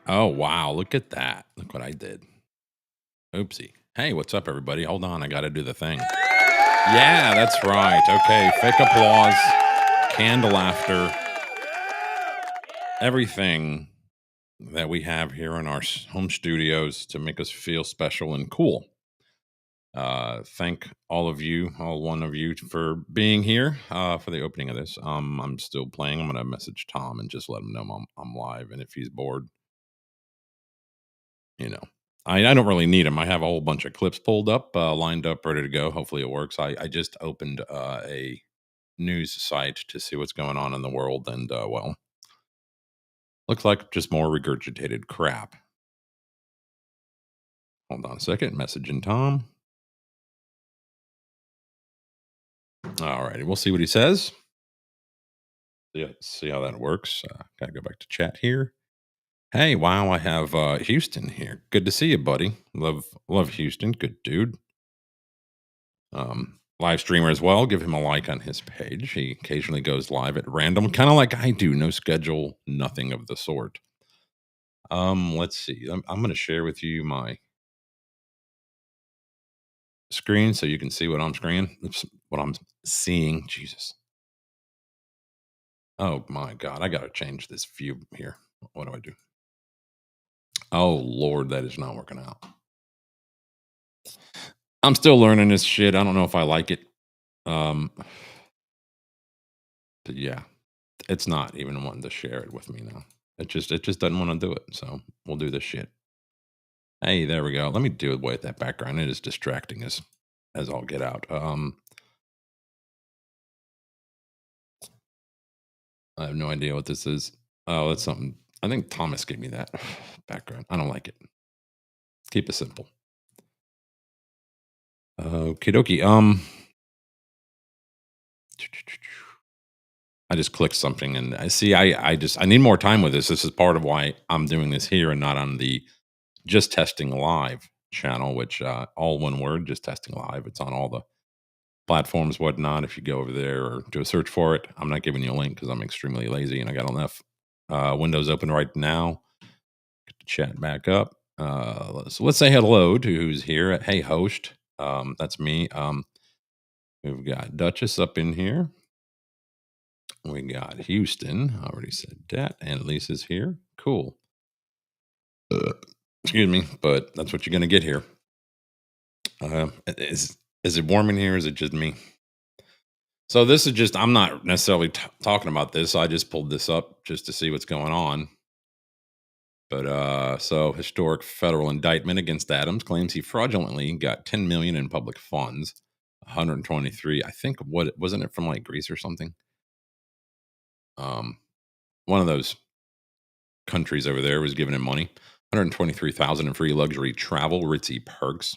Oh, wow. Look at that. Look what I did. Oopsie. Hey, what's up, everybody? Hold on. I got to do the thing. Yeah, that's right. Okay. Fake applause, canned laughter, everything that we have here in our home studios to make us feel special and cool. Thank all of you, all one of you, for being here for the opening of this. I'm still playing. I'm gonna message Tom and just let him know I'm live, and if he's bored, you know, I don't really need him. I have a whole bunch of clips pulled up, lined up, ready to go. Hopefully, it works. I just opened a news site to see what's going on in the world, and well, looks like just more regurgitated crap. Hold on a second. Messaging Tom. All righty, we'll see what he says. Yeah, see how that works. Gotta go back to chat here. Hey, wow, I have Houston here. Good to see you, buddy. Love Houston. Good dude. Live streamer as well. Give him a like on his page. He occasionally goes live at random, kind of like I do. No schedule, nothing of the sort. Let's see. I'm going to share with you my screen so you can see what I'm screening. What I'm seeing. Jesus. Oh my God, I got to change this view here. What do I do? Oh Lord, that is not working out. I'm still learning this shit. I don't know if I like it. Um, but yeah, it's not even wanting to share it with me now. It just doesn't want to do it. So we'll do this shit. Hey, there we go. Let me do away with that background. It is distracting as all get out. I have no idea what this is. Oh, that's something. I think Thomas gave me that background. I don't like it. Keep it simple. Okie dokie. I just clicked something and I see. I need more time with this. This is part of why I'm doing this here and not on the Just Testing Live channel, which all one word, Just Testing Live. It's on all the platforms, whatnot. If you go over there or do a search for it, I'm not giving you a link because I'm extremely lazy and I got enough windows open right now. Get the chat back up. So let's say hello to who's here. Hey, host. That's me. We've got Duchess up in here. We got Houston. I already said that. And Lisa's here. Cool. Excuse me, but that's what you're going to get here. Is it warm in here? Is it just me? So this is just, I'm not necessarily talking about this. I just pulled this up just to see what's going on. But so historic federal indictment against Adams claims he fraudulently got 10 million in public funds, 123. I think what wasn't it from like Greece or something? One of those countries over there was giving him money, 123,000 in free luxury travel, ritzy perks.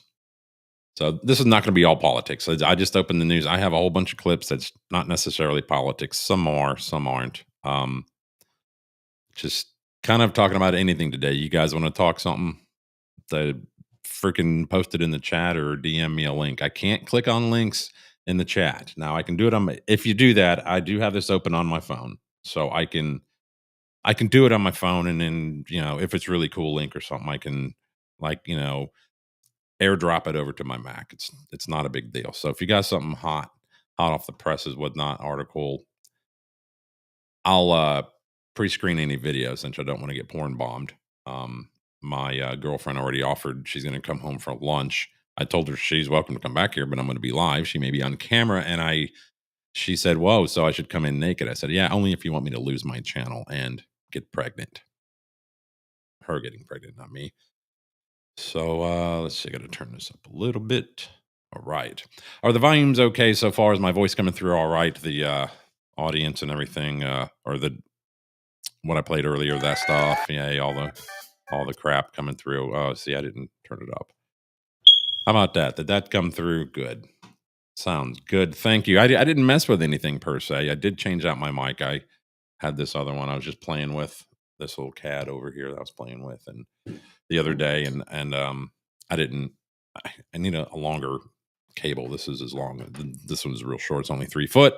So this is not going to be all politics. I just opened the news. I have a whole bunch of clips that's not necessarily politics. Some are, some aren't. Just kind of talking about anything today. You guys want to talk something? The freaking post it in the chat or DM me a link. I can't click on links in the chat. Now I can do it on my, if you do that, I do have this open on my phone. So I can do it on my phone and then, if it's really cool link or something, I can airdrop it over to my Mac. It's not a big deal. So if you got something hot off the presses, whatnot article, I'll pre-screen any video since I don't want to get porn bombed. My girlfriend already offered she's going to come home for lunch. I told her she's welcome to come back here, but I'm going to be live. She may be on camera, and she said, "Whoa, so I should come in naked?" I said, "Yeah, only if you want me to lose my channel and get pregnant." Her getting pregnant, not me. So let's see. I got to turn this up a little bit. All right. Are the volumes okay so far? Is my voice coming through all right? The audience and everything, or the what I played earlier, that stuff. Yeah, all the crap coming through. Oh, see, I didn't turn it up. How about that? Did that come through? Good. Sounds good. Thank you. I didn't mess with anything per se. I did change out my mic. I had this other one I was just playing with, this little cat over here that I was playing with, and the other day, and I didn't. I need a longer cable. This is as long. This one's real short. It's only 3 foot,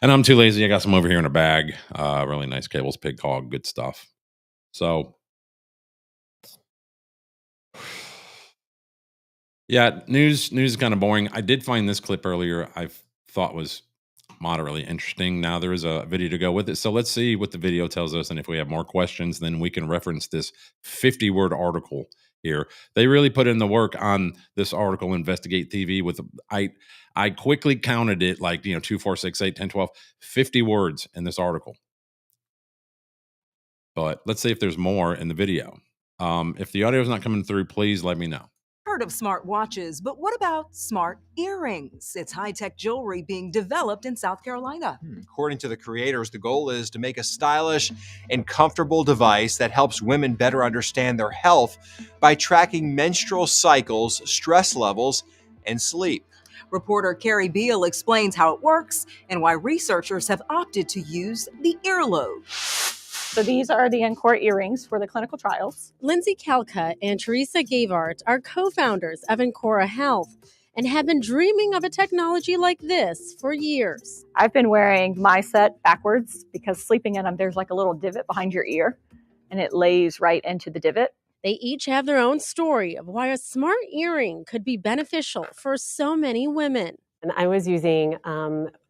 and I'm too lazy. I got some over here in a bag. Really nice cables, pig hog, good stuff. So Yeah, news is kind of boring. I did find this clip earlier. I thought was moderately interesting. Now there is a video to go with it. So let's see what the video tells us, and if we have more questions, then we can reference this 50-word article here. They really put in the work on this article, Investigate TV. With I quickly counted it, like 2, 4, 6, 8, 10, 12, 50 words in this article. But let's see if there's more in the video. If the audio is not coming through, please let me know. Heard of smart watches, but what about smart earrings? It's high-tech jewelry being developed in South Carolina. According to the creators, the goal is to make a stylish and comfortable device that helps women better understand their health by tracking menstrual cycles, stress levels, and sleep. Reporter Carrie Beal explains how it works and why researchers have opted to use the earlobe. So these are the Encore earrings for the clinical trials. Lindsay Calcutt and Teresa Gavart are co-founders of Encore Health and have been dreaming of a technology like this for years. I've been wearing my set backwards because sleeping in them, there's like a little divot behind your ear and it lays right into the divot. They each have their own story of why a smart earring could be beneficial for so many women. And I was using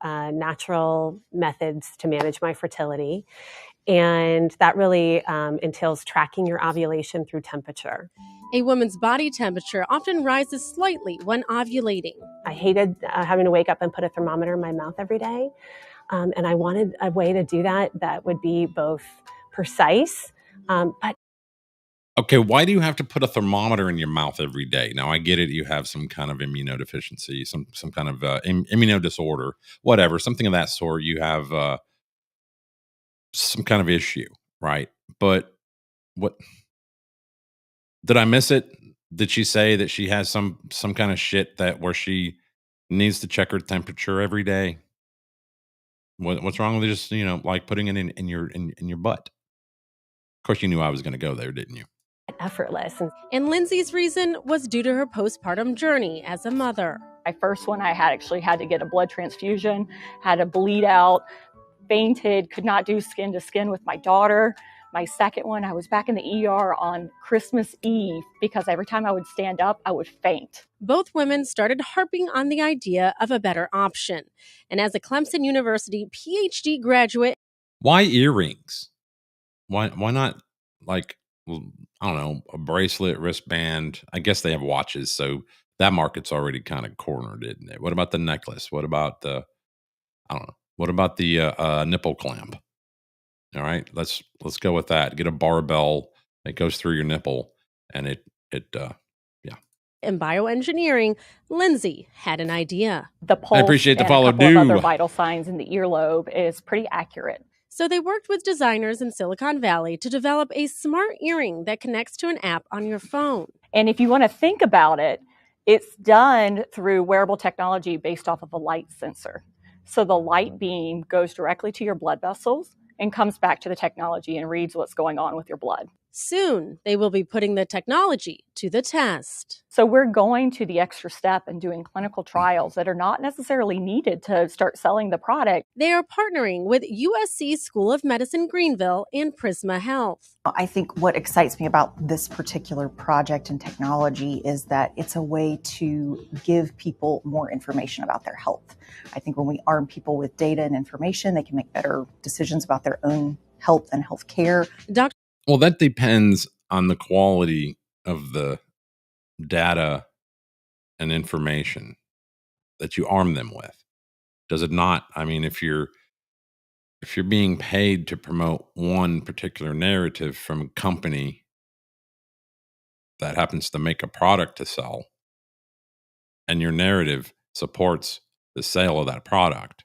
natural methods to manage my fertility. And that really entails tracking your ovulation through temperature. A woman's body temperature often rises slightly when ovulating. I hated having to wake up and put a thermometer in my mouth every day. And I wanted a way to do that would be both precise, but Okay, why do you have to put a thermometer in your mouth every day? Now, I get it. You have some kind of immunodeficiency, some kind of immunodisorder, whatever, something of that sort. You have some kind of issue, right? But what did I miss it? Did she say that she has some kind of shit that where she needs to check her temperature every day? What's wrong with just like putting it in your butt? Of course, you knew I was going to go there, didn't you? effortless. And Lindsay's reason was due to her postpartum journey as a mother. My first one, I actually had to get a blood transfusion, had to bleed out, fainted, could not do skin to skin with my daughter. My second one, I was back in the ER on Christmas Eve because every time I would stand up, I would faint. Both women started harping on the idea of a better option. And as a Clemson University PhD graduate, why earrings? Why not, like, I don't know, a bracelet, wristband? I guess they have watches, so that market's already kind of cornered, isn't it? What about the necklace? What about the, I don't know, what about the nipple clamp? All right, let's go with that. Get a barbell that goes through your nipple, and it yeah. In bioengineering, Lindsay had an idea. The pulse I appreciate the and follow. a couple of other vital signs in the earlobe is pretty accurate. So they worked with designers in Silicon Valley to develop a smart earring that connects to an app on your phone. And if you want to think about it, it's done through wearable technology based off of a light sensor. So the light beam goes directly to your blood vessels and comes back to the technology and reads what's going on with your blood. Soon, they will be putting the technology to the test. So we're going to the extra step and doing clinical trials that are not necessarily needed to start selling the product. They are partnering with USC School of Medicine Greenville and Prisma Health. I think what excites me about this particular project and technology is that it's a way to give people more information about their health. I think when we arm people with data and information, they can make better decisions about their own health and health care. Well, that depends on the quality of the data and information that you arm them with. Does it not? I mean, if you're being paid to promote one particular narrative from a company that happens to make a product to sell, and your narrative supports the sale of that product,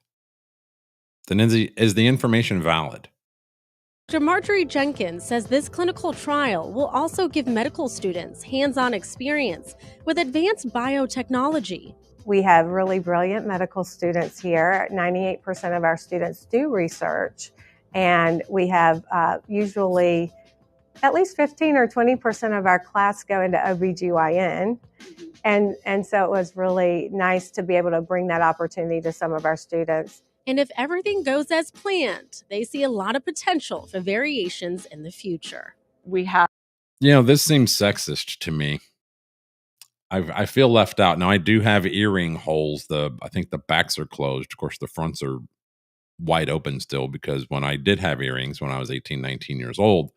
then is the information valid? Dr. Marjorie Jenkins says this clinical trial will also give medical students hands-on experience with advanced biotechnology. We have really brilliant medical students here. 98% of our students do research, and we have usually at least 15 or 20% of our class go into OBGYN. And so it was really nice to be able to bring that opportunity to some of our students. And if everything goes as planned, they see a lot of potential for variations in the future. We have. This seems sexist to me. I feel left out. Now I do have earring holes. I think the backs are closed. Of course, the fronts are wide open still, because when I did have earrings when I was 18, 19 years old,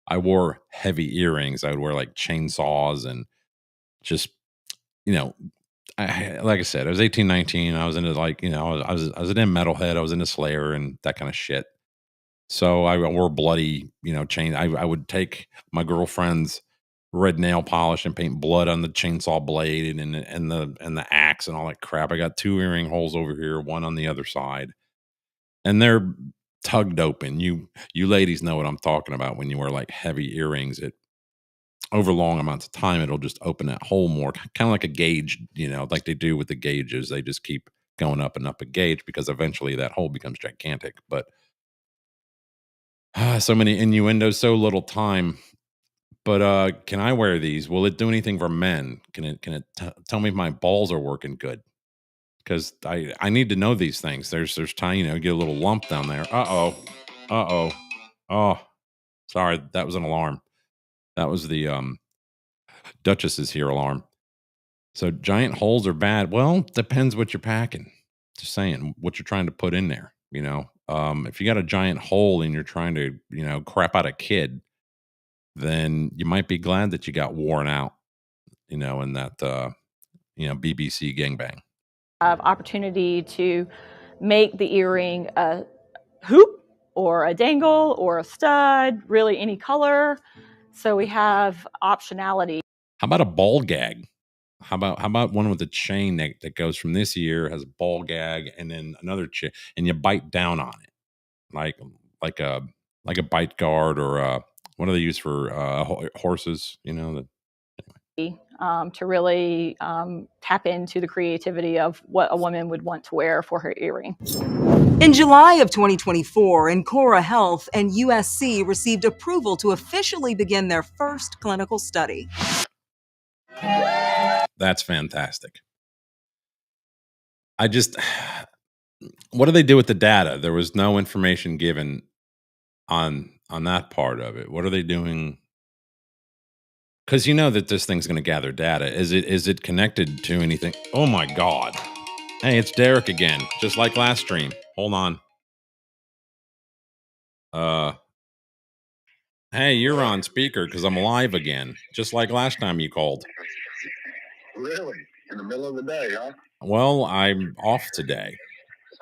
I wore heavy earrings. I would wear like chainsaws and just, you know, like I said, I was 18, 19. I was into like, I was an metalhead. I was into Slayer and that kind of shit. So I wore bloody, chain. I would take my girlfriend's red nail polish and paint blood on the chainsaw blade and the axe and all that crap. I got 2 earring holes over here, one on the other side, and they're tugged open. You ladies know what I'm talking about when you wear like heavy earrings. It over long amounts of time, it'll just open that hole more, kind of like a gauge, like they do with the gauges. They just keep going up and up a gauge because eventually that hole becomes gigantic. But so many innuendos, so little time. But can I wear these? Will it do anything for men? Can it tell me if my balls are working good? Because I need to know these things. There's time, get a little lump down there. Uh oh. Oh, sorry, that was an alarm. That was the Duchess is here alarm. So giant holes are bad. Well, depends what you're packing. Just saying what you're trying to put in there. If you got a giant hole and you're trying to, crap out a kid, then you might be glad that you got worn out, in that, BBC gangbang. Have opportunity to make the earring a hoop or a dangle or a stud, really any color. So we have optionality. How about a ball gag? How about one with a chain that goes from this ear, has a ball gag, and then another chain, and you bite down on it, like a bite guard, or what do they use for horses? To really tap into the creativity of what a woman would want to wear for her earring. In July of 2024, Encora Health and USC received approval to officially begin their first clinical study. That's fantastic. What do they do with the data? There was no information given on that part of it. What are they doing? Because you know that this thing's going to gather data. Is it connected to anything? Oh my God! Hey, it's Derek again, just like last stream. Hold on. Hey, you're on speaker because I'm live again, just like last time you called. Really? In the middle of the day, huh? Well, I'm off today.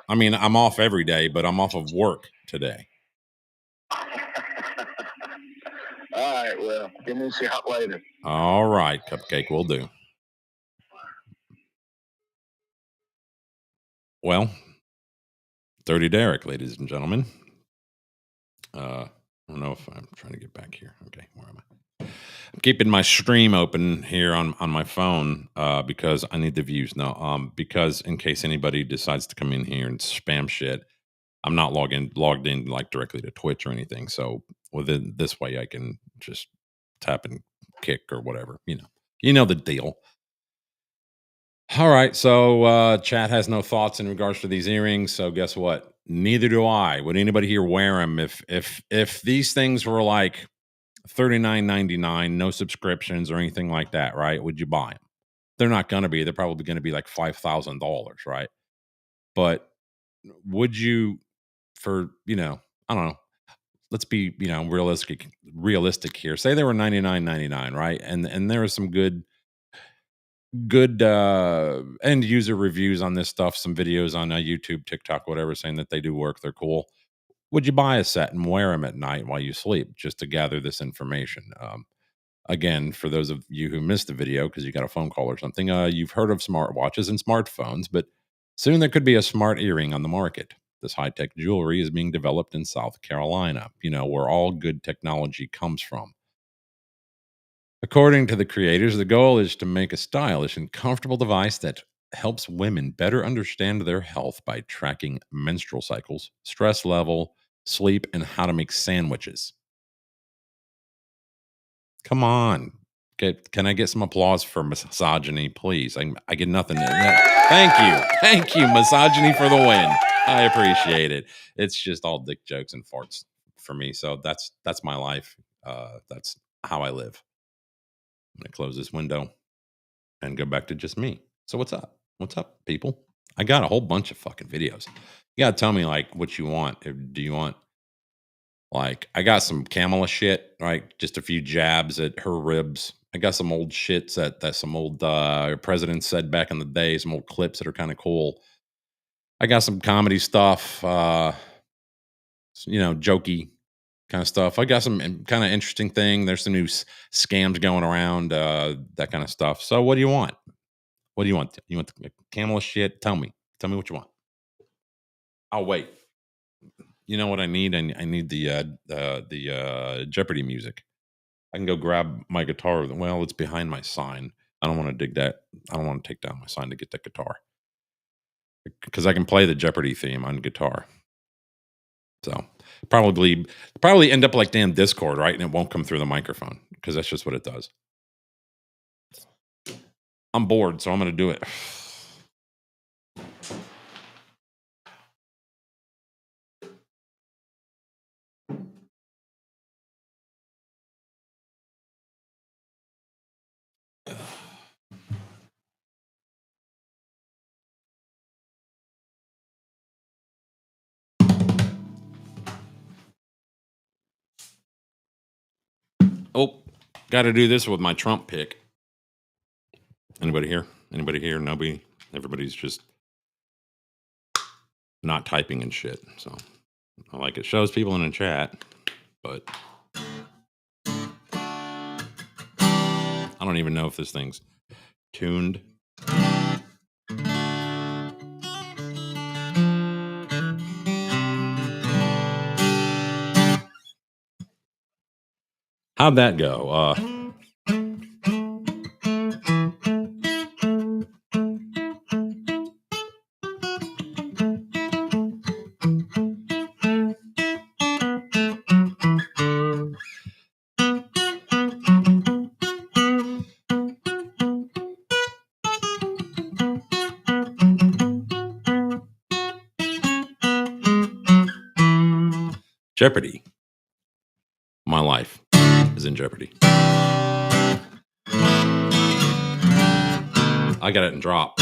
I mean, I'm off every day, but I'm off of work today. All right, well, give me a shot later. All right, Cupcake, will do. Well, Dirty Derek, ladies and gentlemen. I don't know if I'm trying to get back here. Okay, where am I? I'm keeping my stream open here on my phone because I need the views. No, because in case anybody decides to come in here and spam shit, I'm not logged in like directly to Twitch or anything. So within this way, I can just tap and kick or whatever. You know the deal. All right, so chat has no thoughts in regards to these earrings. So guess what? Neither do I. Would anybody here wear them if these things were like $39.99, no subscriptions or anything like that? Right? Would you buy them? They're not going to be. They're probably going to be like $5,000, right? But would you? For I don't know. Let's be realistic here. Say they were $99.99, right? And there are some good end user reviews on this stuff, some videos on YouTube, TikTok, whatever, saying that they do work, they're cool. Would you buy a set and wear them at night while you sleep just to gather this information? Again, for those of you who missed the video because you got a phone call or something, you've heard of smartwatches and smartphones, but soon there could be a smart earring on the market. This high-tech jewelry is being developed in South Carolina, where all good technology comes from. According to the creators, the goal is to make a stylish and comfortable device that helps women better understand their health by tracking menstrual cycles, stress level, sleep, and how to make sandwiches. Come on. Can I get some applause for misogyny, please? I get nothing. Thank you, misogyny, for the win. I appreciate it. It's just all dick jokes and farts for me. So that's my life. That's how I live. I'm going to close this window. and go back to just me. So what's up? What's up, people? I got a whole bunch of fucking videos. You gotta tell me like what you want. Do you want like I got some Kamala shit, right? Just a few jabs at her ribs. I got some old shits that some old presidents said back in the day, some old clips that are kind of cool. I got some comedy stuff, jokey kind of stuff. I got some kind of interesting thing. There's some new scams going around, that kind of stuff. So what do you want? What do you want? You want the Kamala shit? Tell me what you want. I'll wait. You know what I need? I need the Jeopardy music. I can go grab my guitar. Well, it's behind my sign. I don't want to dig that. I don't want to take down my sign to get that guitar because I can play the Jeopardy theme on guitar. So probably end up like damn Discord, right? And it won't come through the microphone because that's just what it does. I'm bored, so I'm going to do it. Oh, got to do this with my Trump pick. Anybody here? Nobody? Everybody's just not typing and shit. So I like it. Shows people in the chat, but I don't even know if this thing's tuned. How'd that go? Jeopardy. My life is in jeopardy. I got it in drop.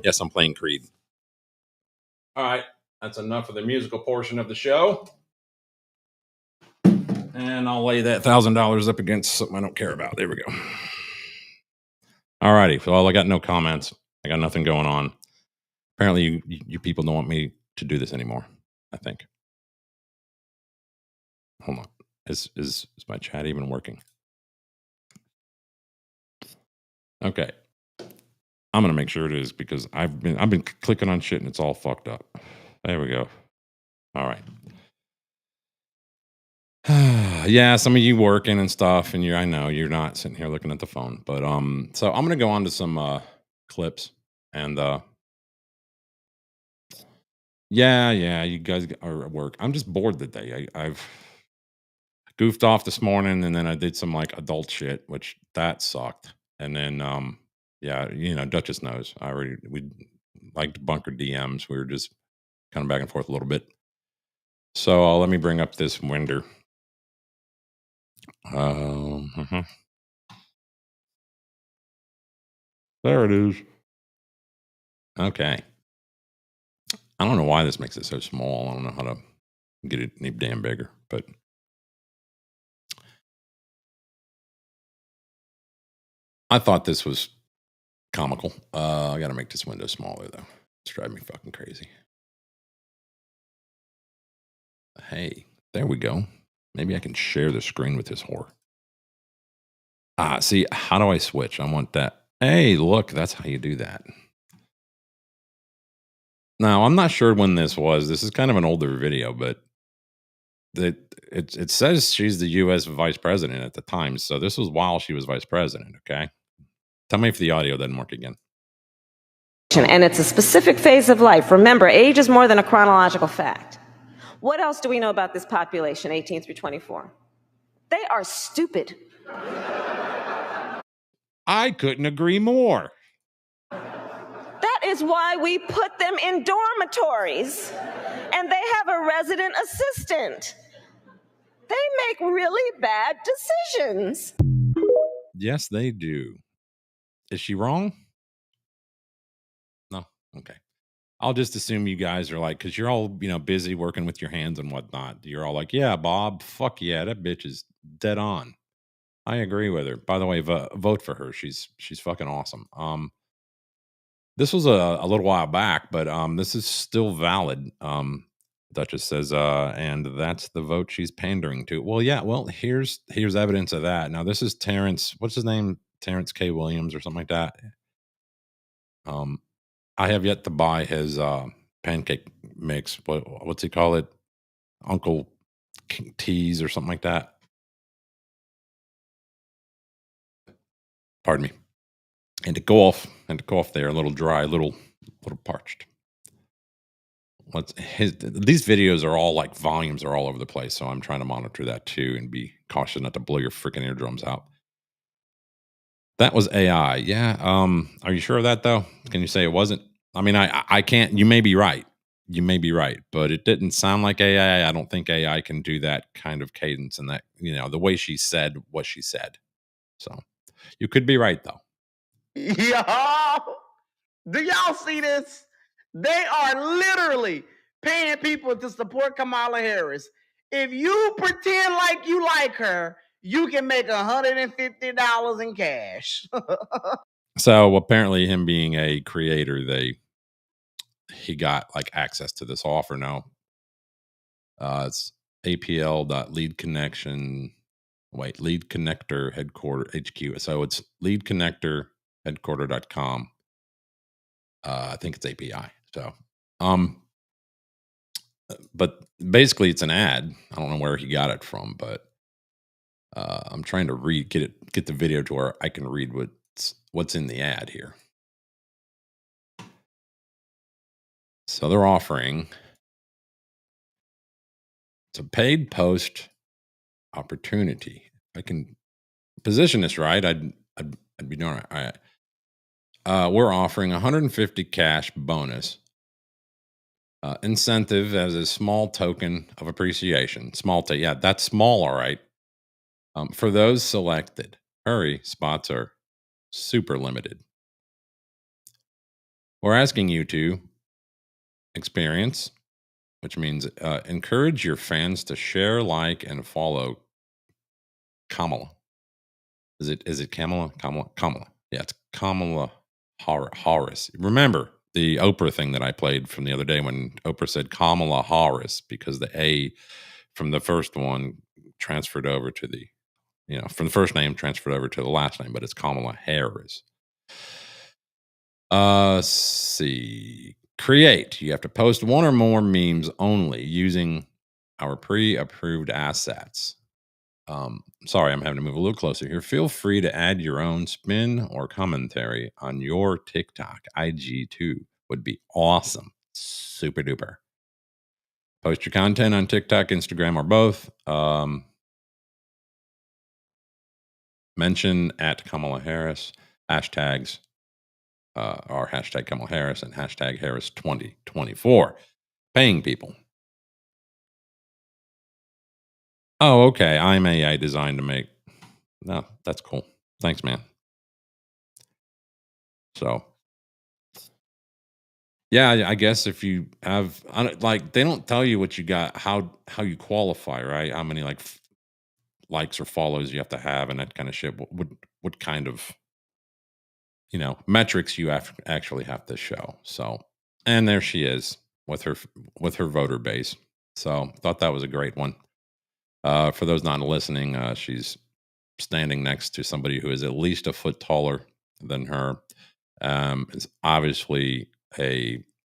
Yes, I'm playing Creed. All right, that's enough of the musical portion of the show. And I'll lay that $1,000 up against something I don't care about. There we go. All righty. Well, I got no comments. I got nothing going on. Apparently, you people don't want me to do this anymore, I think. Hold on. Is my chat even working? Okay. I'm gonna make sure it is because I've been clicking on shit and it's all fucked up. There we go. All right. Yeah, some of you working and stuff, and I know you're not sitting here looking at the phone, but so I'm gonna go on to some clips, and yeah, you guys are at work. I'm just bored today. I've goofed off this morning, and then I did some like adult shit, which that sucked, and then yeah, Duchess knows. We liked bunker DMs. We were just kind of back and forth a little bit. So let me bring up this Winder. There it is. Okay. I don't know why this makes it so small. I don't know how to get it any damn bigger, but I thought this was comical. I got to make this window smaller though. It's driving me fucking crazy. Hey, there we go. Maybe I can share the screen with this whore. See, how do I switch? I want that. Hey, look, that's how you do that. Now, I'm not sure when this was. This is kind of an older video, but it says she's the U.S. vice president at the time. So this was while she was vice president, okay? Tell me if the audio doesn't work again. And it's a specific phase of life. Remember, age is more than a chronological fact. What else do we know about this population, 18 through 24? They are stupid. I couldn't agree more. That is why we put them in dormitories, and they have a resident assistant. They make really bad decisions. Yes, they do. Is she wrong? No. Okay. I'll just assume you guys are like, because you're all, busy working with your hands and whatnot. You're all like, yeah, Bob, fuck yeah, that bitch is dead on. I agree with her. By the way, vote for her. She's fucking awesome. This was a little while back, but this is still valid. Duchess says, and that's the vote she's pandering to. Well, yeah. Well, here's evidence of that. Now, this is Terrence. What's his name? Terrence K. Williams or something like that. I have yet to buy his pancake mix. What's he call it? Uncle T's or something like that. Pardon me. And to go off there, a little dry, a little parched. These videos are all like volumes are all over the place, so I'm trying to monitor that too and be cautious not to blow your freaking eardrums out. That was AI. Yeah. Are you sure of that though? Can you say it wasn't? I mean, I can't. You may be right. But it didn't sound like AI. I don't think AI can do that kind of cadence and that, the way she said what she said. So you could be right though. Y'all, do y'all see this? They are literally paying people to support Kamala Harris. If you pretend like you like her, you can make $150 in cash. So apparently, him being a creator, he got like access to this offer now. It's apl.leadconnection. Lead Connector headquarter HQ. So it's lead connector headquarter.com. I think it's API. So, but basically it's an ad. I don't know where he got it from, but I'm trying to get the video to where I can read what's in the ad here. So they're offering it's a paid post opportunity. If I can position this right, I'd be doing it. All right. We're offering 150 cash bonus incentive as a small token of appreciation. Yeah, that's small, all right. For those selected, hurry, spots are super limited. We're asking you to experience, which means encourage your fans to share, like, and follow Kamala. Is it Kamala? Kamala. Yeah, it's Kamala Harris. Remember the Oprah thing that I played from the other day when Oprah said Kamala Harris because the A from the first one transferred over to the, from the first name transferred over to the last name, but it's Kamala Harris. See. Create. You have to post one or more memes only using our pre-approved assets. Sorry, I'm having to move a little closer here. Feel free to add your own spin or commentary on your TikTok. IG too would be awesome. Super duper. Post your content on TikTok, Instagram, or both. Mention at Kamala Harris. Hashtags are hashtag Kamala Harris and hashtag Harris 2024. Paying people. Oh, okay. I'm AI designed to make. No, that's cool. Thanks, man. So, yeah, I guess if you have, they don't tell you what you got, how you qualify, right? How many likes or follows you have to have, and that kind of shit. What kind of metrics you actually have to show. So, and there she is with her voter base. So, thought that was a great one. For those not listening, she's standing next to somebody who is at least a foot taller than her. Is obviously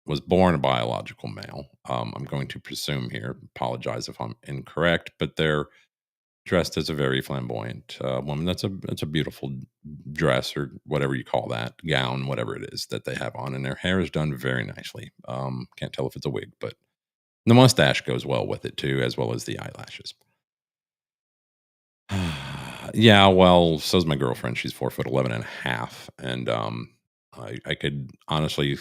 was born a biological male. I'm going to presume here. Apologize if I'm incorrect, but they're dressed as a very flamboyant woman. That's a beautiful dress or whatever you call that, gown, whatever it is that they have on, and their hair is done very nicely. Can't tell if it's a wig, but the mustache goes well with it too, as well as the eyelashes. Yeah, well, so's my girlfriend. She's 4'11" and a half, and I could honestly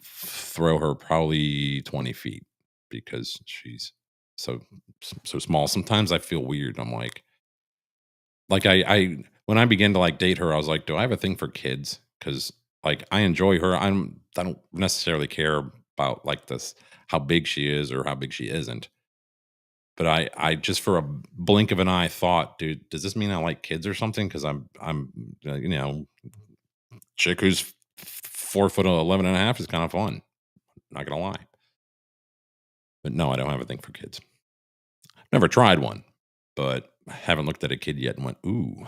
throw her probably 20 feet because she's so so small. Sometimes I feel weird. I'm like I when I began to like date her, I was like, do I have a thing for kids? Because like I enjoy her. I don't necessarily care about like this how big she is or how big she isn't. But I just for a blink of an eye thought, dude, does this mean I like kids or something? Because I'm chick who's 4'11" and a half is kind of fun. Not gonna lie. But no, I don't have a thing for kids. Never tried one, but I haven't looked at a kid yet and went, ooh.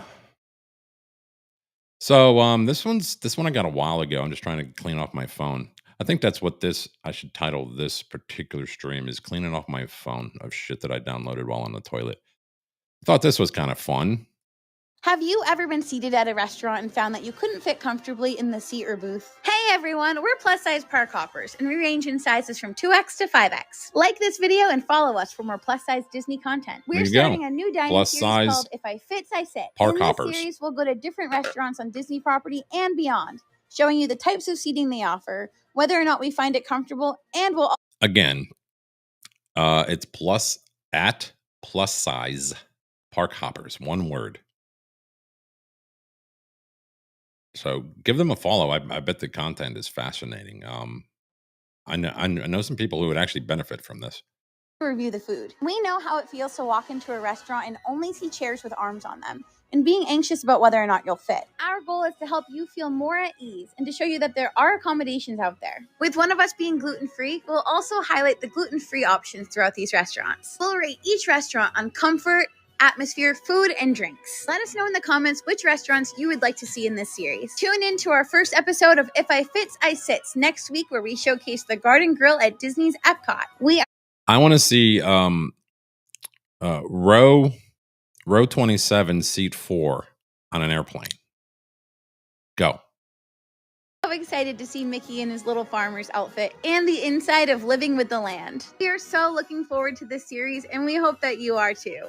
So this one I got a while ago. I'm just trying to clean off my phone. I think that's what this I should title this particular stream is cleaning off my phone of shit that I downloaded while on the toilet. I thought this was kind of fun. Have you ever been seated at a restaurant and found that you couldn't fit comfortably in the seat or booth? Hey everyone, we're plus size park hoppers and we range in sizes from 2X to 5X. Like this video and follow us for more plus size Disney content. We're starting a new dining Plus series size called If I Fits, I Sit. park In this hoppers. series, we'll go to different restaurants on Disney property and beyond, showing you the types of seating they offer, whether or not we find it comfortable, and we'll Again, it's plus size park hoppers, one word. So give them a follow. I bet the content is fascinating. I know some people who would actually benefit from this. review the food. We know how it feels to walk into a restaurant and only see chairs with arms on them, and being anxious about whether or not you'll fit. Our goal is to help you feel more at ease and to show you that there are accommodations out there. With one of us being gluten-free, we'll also highlight the gluten-free options throughout these restaurants. We'll rate each restaurant on comfort, atmosphere, food, and drinks. Let us know in the comments which restaurants you would like to see in this series. Tune in to our first episode of If I Fits, I Sits next week, where we showcase the Garden Grill at Disney's Epcot. I want to see row 27, seat 4 on an airplane. Go. So excited to see Mickey in his little farmer's outfit and the inside of Living with the Land. We are so looking forward to this series, and we hope that you are too.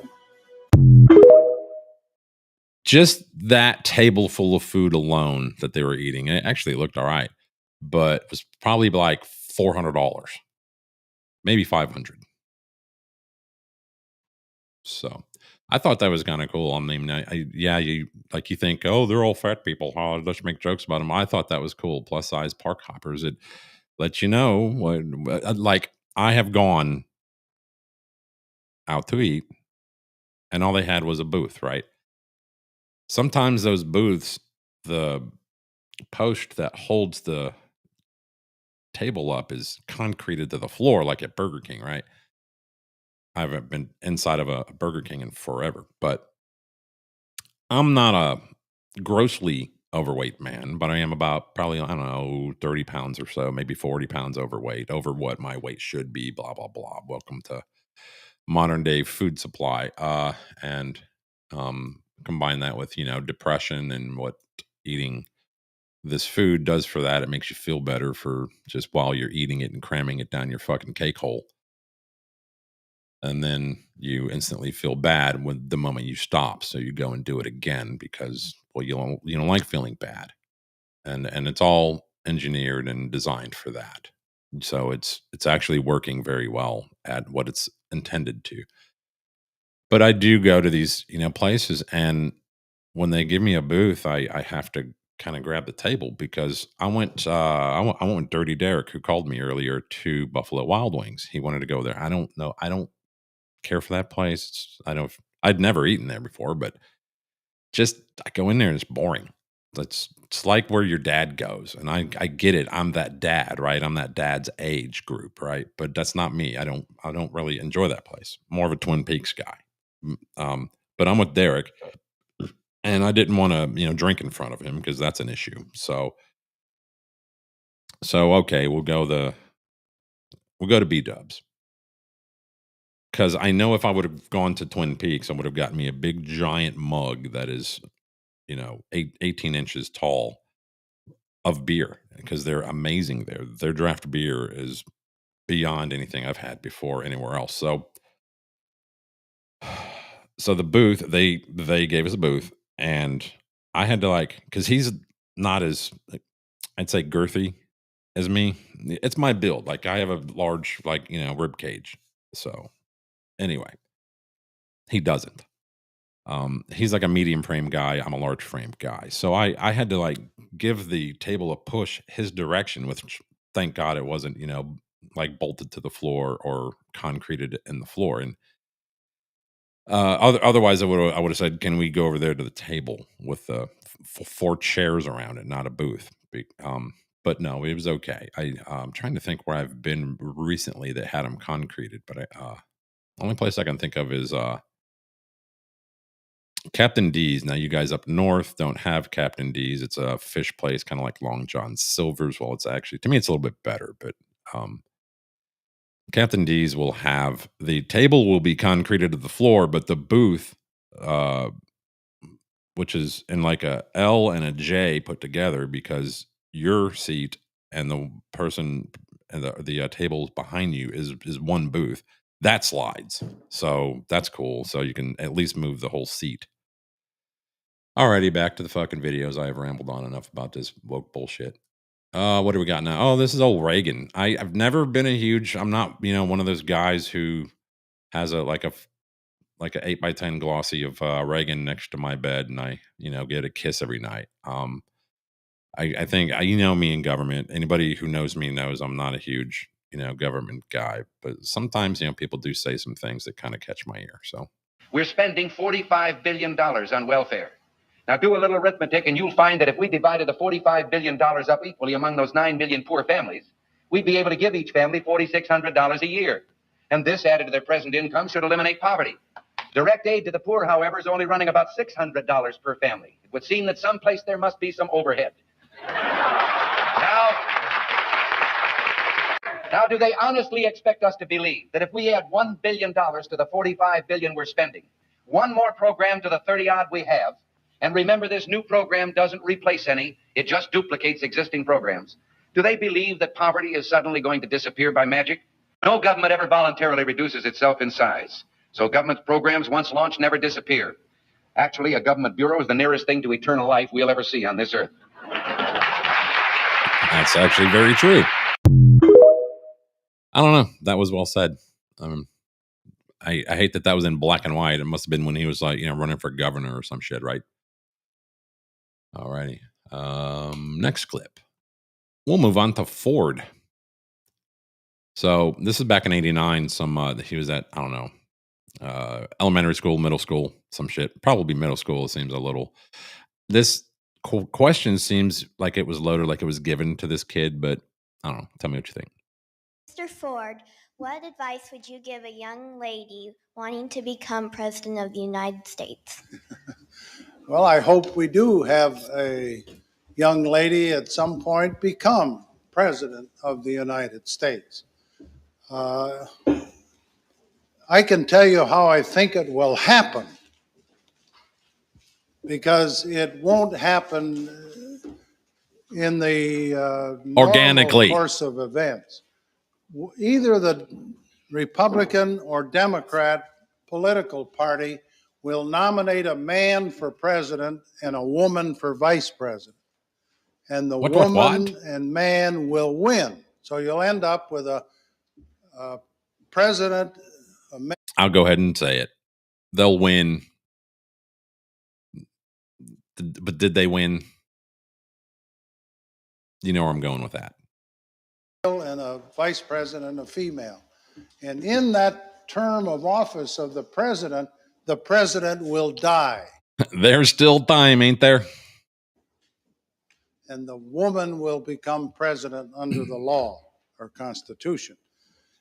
Just that table full of food alone that they were eating, and it actually looked all right, but it was probably like $400, maybe $500. So I thought that was kind of cool. I mean, you think, oh, they're all fat people. Oh, let's make jokes about them. I thought that was cool. Plus size park hoppers. It lets you know what, like I have gone out to eat and all they had was a booth, right? Sometimes those booths, the post that holds the table up is concreted to the floor, like at Burger King, right? I haven't been inside of a Burger King in forever, but I'm not a grossly overweight man, but I am about probably, I don't know, 30 pounds or so, maybe 40 pounds overweight, over what my weight should be, blah, blah, blah. Welcome to modern day food supply. And combine that with, depression and what eating this food does for that. It makes you feel better for just while you're eating it and cramming it down your fucking cake hole. And then you instantly feel bad when the moment you stop. So you go and do it again because, well, you don't like feeling bad. And it's all engineered and designed for that. So it's actually working very well at what it's intended to. But I do go to these, places, and when they give me a booth, I have to kind of grab the table because I went with Dirty Derek, who called me earlier, to Buffalo Wild Wings. He wanted to go there. I don't care for that place. I'd never eaten there before, but just I go in there and it's boring. It's like where your dad goes, and I get it. I'm that dad, right? I'm that dad's age group, right? But that's not me. I don't really enjoy that place. More of a Twin Peaks guy. But I'm with Derek, and I didn't want to drink in front of him because that's an issue. So okay, we'll go to B-Dubs. Because I know if I would have gone to Twin Peaks, I would have gotten me a big giant mug that is, 18 inches tall of beer, because they're amazing there. Their draft beer is beyond anything I've had before anywhere else. So the booth, they gave us a booth, and I had to like, because he's not as, I'd say, girthy as me. It's my build. Like I have a large, like, rib cage. So anyway, he doesn't. He's like a medium frame guy. I'm a large frame guy. So I had to like give the table a push his direction, which thank God it wasn't, like bolted to the floor or concreted in the floor. And otherwise I would have said, can we go over there to the table with the four chairs around it, not a booth. But no, it was okay. I'm trying to think where I've been recently that had them concreted, but only place I can think of is Captain D's. Now, you guys up north don't have Captain D's. It's a fish place, kind of like Long John Silver's. Well, it's actually, to me, it's a little bit better, but Captain D's will have the table will be concreted to the floor, but the booth, which is in like a L and a J put together, because your seat and the person and the table behind you is one booth. That slides, so that's cool. So you can at least move the whole seat. Alrighty, back to the fucking videos. I have rambled on enough about this woke bullshit. What do we got now? Oh, this is old Reagan. I've never been a huge. I'm not, one of those guys who has a 8x10 glossy of Reagan next to my bed, and I, get a kiss every night. I think me in government. Anybody who knows me knows I'm not a huge, government guy. But sometimes, people do say some things that kind of catch my ear. So we're spending $45 billion on welfare. Now, do a little arithmetic, and you'll find that if we divided the $45 billion up equally among those 9 million poor families, we'd be able to give each family $4,600 a year. And this, added to their present income, should eliminate poverty. Direct aid to the poor, however, is only running about $600 per family. It would seem that someplace there must be some overhead. Now, do they honestly expect us to believe that if we add $1 billion to the $45 billion we're spending, one more program to the 30-odd we have, and remember, this new program doesn't replace any, it just duplicates existing programs, do they believe that poverty is suddenly going to disappear by magic? No government ever voluntarily reduces itself in size. So government programs, once launched, never disappear. Actually, a government bureau is the nearest thing to eternal life we'll ever see on this earth. That's actually very true. I don't know. That was well said. I hate that was in black and white. It must have been when he was like, running for governor or some shit, right? Alrighty. Next clip. We'll move on to Ford. So this is back in '89. He was at, I don't know, elementary school, middle school, some shit. Probably middle school. It seems a little. This question seems like it was loaded, like it was given to this kid, but I don't know. Tell me what you think. Mr. Ford, what advice would you give a young lady wanting to become President of the United States? Well, I hope we do have a young lady at some point become President of the United States. I can tell you how I think it will happen, because it won't happen in the organically normal course of events. Either the Republican or Democrat political party will nominate a man for president and a woman for vice president. And the woman and man will win. So you'll end up with a president. I'll go ahead and say it. They'll win. But did they win? You know where I'm going with that. And a vice president, a female. And in that term of office of the president will die. There's still time, ain't there? And the woman will become president under the law or constitution.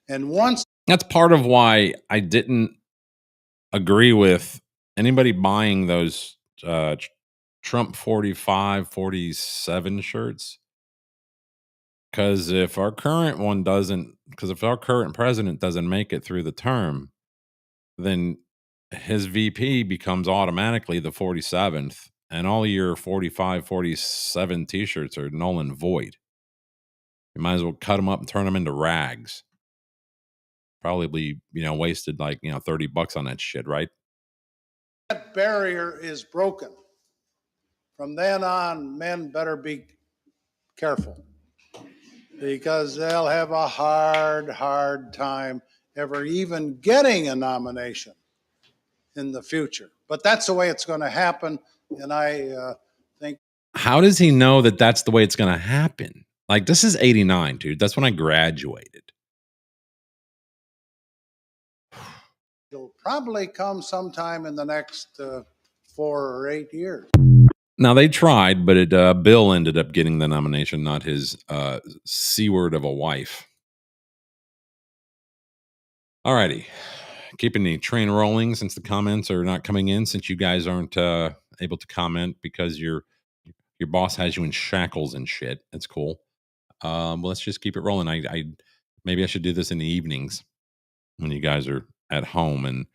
And once... That's part of why I didn't agree with anybody buying those Trump 45, 47 shirts. Because if our current president doesn't make it through the term, then his VP becomes automatically the 47th, and all your 45, 47 t-shirts are null and void. You might as well cut them up and turn them into rags. Probably, wasted like, $30 on that shit, right? That barrier is broken. From then on, men better be careful because they'll have a hard time ever even getting a nomination in the future. But that's the way it's going to happen, and I think. How does he know that that's the way it's going to happen? Like, this is 89, dude. That's when I graduated. It'll probably come sometime in the next 4 or 8 years. Now, they tried, but Bill ended up getting the nomination, not his C-word of a wife. All righty. Keeping the train rolling since the comments are not coming in, since you guys aren't able to comment because your boss has you in shackles and shit. That's cool. Let's just keep it rolling. I maybe I should do this in the evenings when you guys are at home, and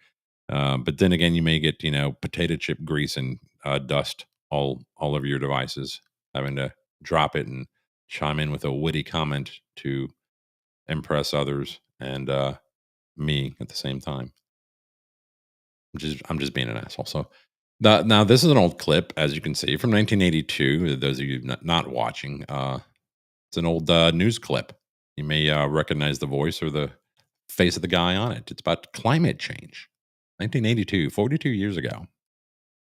but then again, you may get potato chip grease and dust all over your devices, having to drop it and chime in with a witty comment to impress others and me at the same time. I'm just being an asshole. So now this is an old clip, as you can see, from 1982. Those of you not watching, it's an old news clip. You may recognize the voice or the face of the guy on it. It's about climate change. 1982, 42 years ago.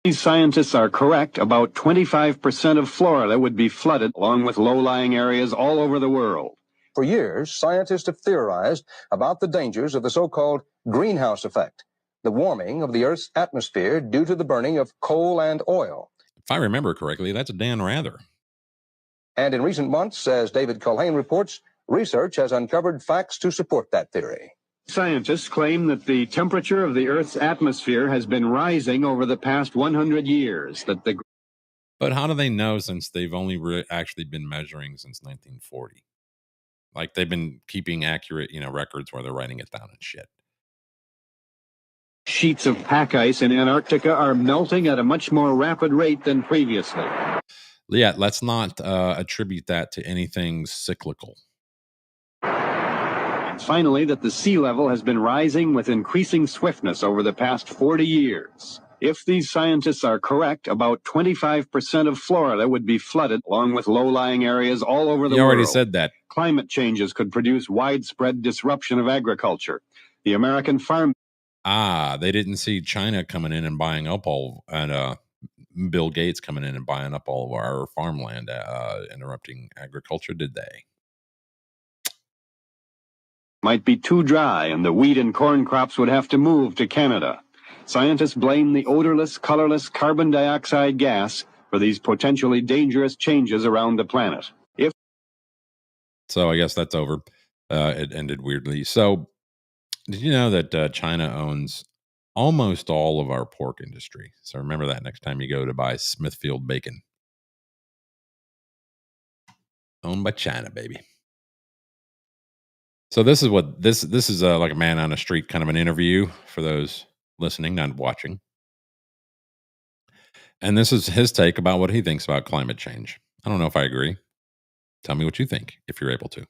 These scientists are correct. About 25% of Florida would be flooded, along with low-lying areas all over the world. For years, scientists have theorized about the dangers of the so-called greenhouse effect, the warming of the Earth's atmosphere due to the burning of coal and oil. If I remember correctly, that's Dan Rather. And in recent months, as David Culhane reports, research has uncovered facts to support that theory. Scientists claim that the temperature of the Earth's atmosphere has been rising over the past 100 years. But how do they know, since they've only actually been measuring since 1940? Like, they've been keeping accurate, records where they're writing it down and shit. Sheets of pack ice in Antarctica are melting at a much more rapid rate than previously. Yeah, let's not attribute that to anything cyclical. And finally, that the sea level has been rising with increasing swiftness over the past 40 years. If these scientists are correct, about 25% of Florida would be flooded, along with low-lying areas all over the world. You already said that. Climate changes could produce widespread disruption of agriculture. The American farm... They didn't see China coming in and buying up all, and Bill Gates coming in and buying up all of our farmland, interrupting agriculture, did they? Might be too dry, and the wheat and corn crops would have to move to Canada. Scientists blame the odorless, colorless carbon dioxide gas for these potentially dangerous changes around the planet. So I guess that's over. It ended weirdly. So did you know that China owns almost all of our pork industry? So remember that next time you go to buy Smithfield bacon. Owned by China, baby. So this is what this is like a man on the street kind of an interview for those listening, not watching. And this is his take about what he thinks about climate change. I don't know if I agree. Tell me what you think, if you're able to.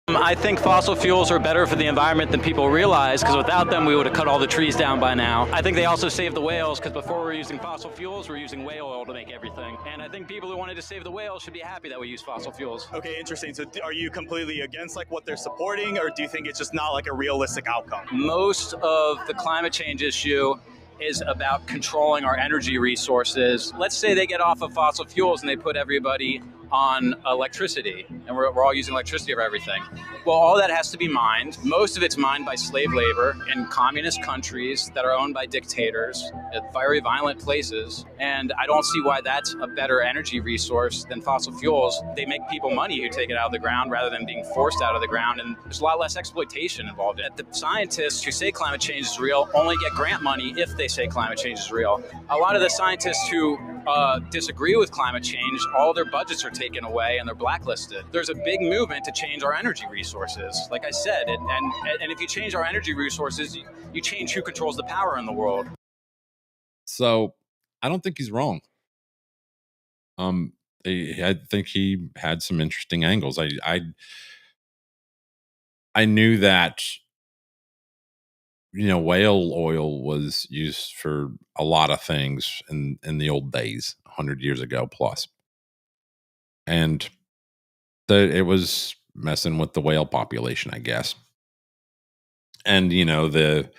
I think fossil fuels are better for the environment than people realize, because without them we would have cut all the trees down by now. I think they also save the whales, because before we were using fossil fuels, we're using whale oil to make everything. And I think people who wanted to save the whales should be happy that we use fossil fuels. Okay, interesting. So are you completely against what they're supporting, or do you think it's just not a realistic outcome? Most of the climate change issue is about controlling our energy resources. Let's say they get off of fossil fuels and they put everybody on electricity, and we're all using electricity for everything. Well, all that has to be mined. Most of it's mined by slave labor in communist countries that are owned by dictators at very violent places. And I don't see why that's a better energy resource than fossil fuels. They make people money who take it out of the ground rather than being forced out of the ground. And there's a lot less exploitation involved in it. The scientists who say climate change is real only get grant money if they say climate change is real. A lot of the scientists who disagree with climate change, all their budgets are taken away and they're blacklisted. There's a big movement to change our energy resources, like I said, and if you change our energy resources, you change who controls the power in the world. So I don't think he's wrong. I think he had some interesting angles. I knew that whale oil was used for a lot of things in the old days, 100 years ago plus. And it was messing with the whale population, I guess. And the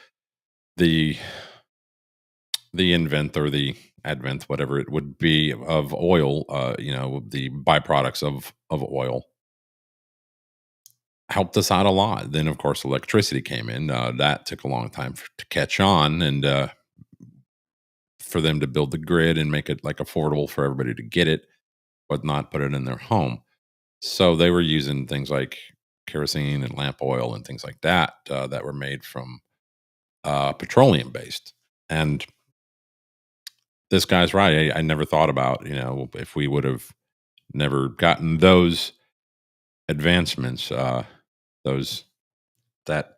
invent or the advent, whatever it would be, of oil, the byproducts of oil helped us out a lot. Then, of course, electricity came in. That took a long time to catch on, and for them to build the grid and make it like affordable for everybody to get it, but not put it in their home. So they were using things like kerosene and lamp oil and things like that that were made from petroleum based. And this guy's right. I never thought about, if we would have never gotten those advancements, that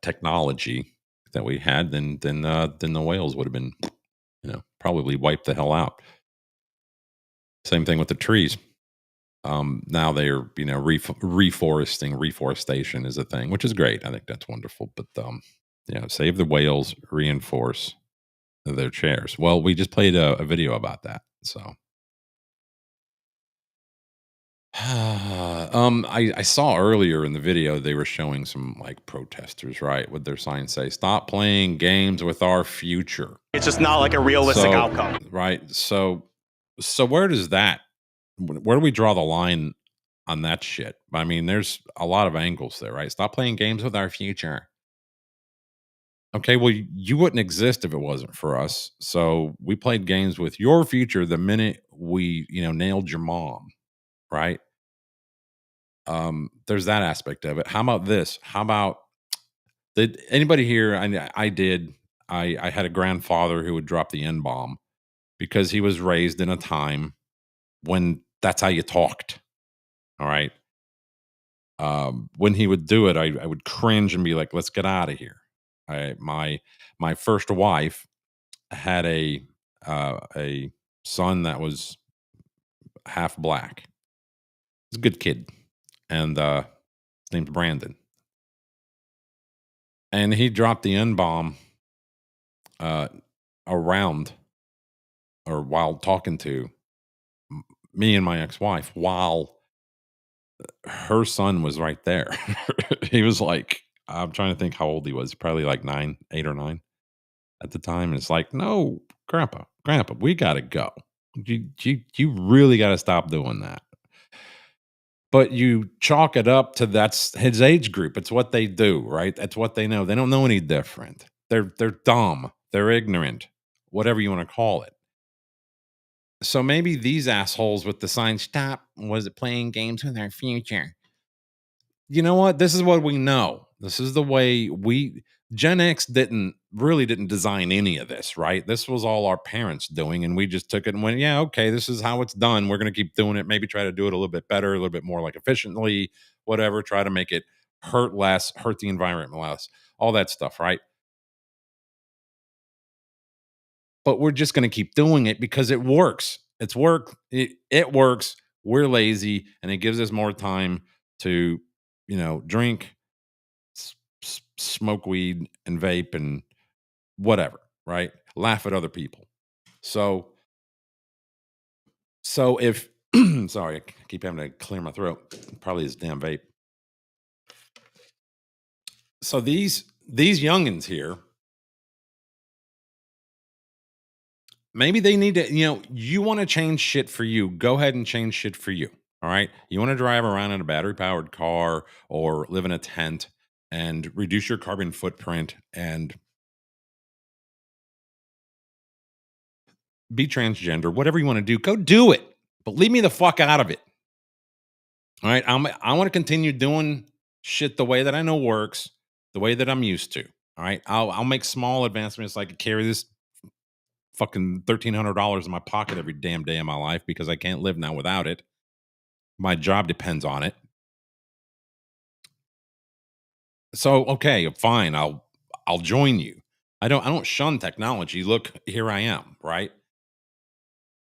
technology that we had, then the whales would have been, probably wiped the hell out. Same thing with the trees. Now they're, reforestation is a thing, which is great. I think that's wonderful. But save the whales, reinforce their chairs. Well, we just played a video about that. So I saw earlier in the video they were showing some like protesters, right? With their signs say, "Stop playing games with our future." It's just not like a realistic outcome. Right. So where does that, where do we draw the line on that shit? I mean, there's a lot of angles there, right? Stop playing games with our future. Okay, well, you wouldn't exist if it wasn't for us. So we played games with your future the minute we, nailed your mom, right? There's that aspect of it. How about this? How about, did anybody here? I did. I had a grandfather who would drop the N bomb because he was raised in a time when that's how you talked. All right. When he would do it, I would cringe and be like, "Let's get out of here." My first wife had a son that was half black. He's a good kid, and his name's Brandon. And he dropped the N bomb around or while talking to me and my ex-wife while her son was right there. He was like, I'm trying to think how old he was, probably like 8 or 9 at the time. And it's like, no, grandpa, we got to go. You really got to stop doing that. But you chalk it up to that's his age group. It's what they do, right? That's what they know. They don't know any different. They're dumb. They're ignorant, whatever you want to call it. So maybe these assholes with the sign, "Stop, was it playing games with our future?" You know what? This is what we know. This is the way Gen X didn't design any of this, right? This was all our parents doing, and we just took it and went, "Yeah, okay, this is how it's done. We're going to keep doing it. Maybe try to do it a little bit better, a little bit more like efficiently, whatever. Try to make it hurt less, hurt the environment less, all that stuff, right?" But we're just going to keep doing it because it works. It works. We're lazy, and it gives us more time to, drink, smoke weed, and vape, and whatever. Right? Laugh at other people. So if sorry, I keep having to clear my throat. Probably this damn vape. So these youngins here, maybe they need to, you want to change shit for you. Go ahead and change shit for you. All right. You want to drive around in a battery powered car or live in a tent and reduce your carbon footprint and be transgender, whatever you want to do, go do it. But leave me the fuck out of it. All right. I want to continue doing shit the way that I know works, the way that I'm used to. All right. I'll make small advancements like carry this fucking $1,300 in my pocket every damn day of my life because I can't live now without it. My job depends on it. So okay, fine. I'll join you. I don't shun technology. Look, here I am, right?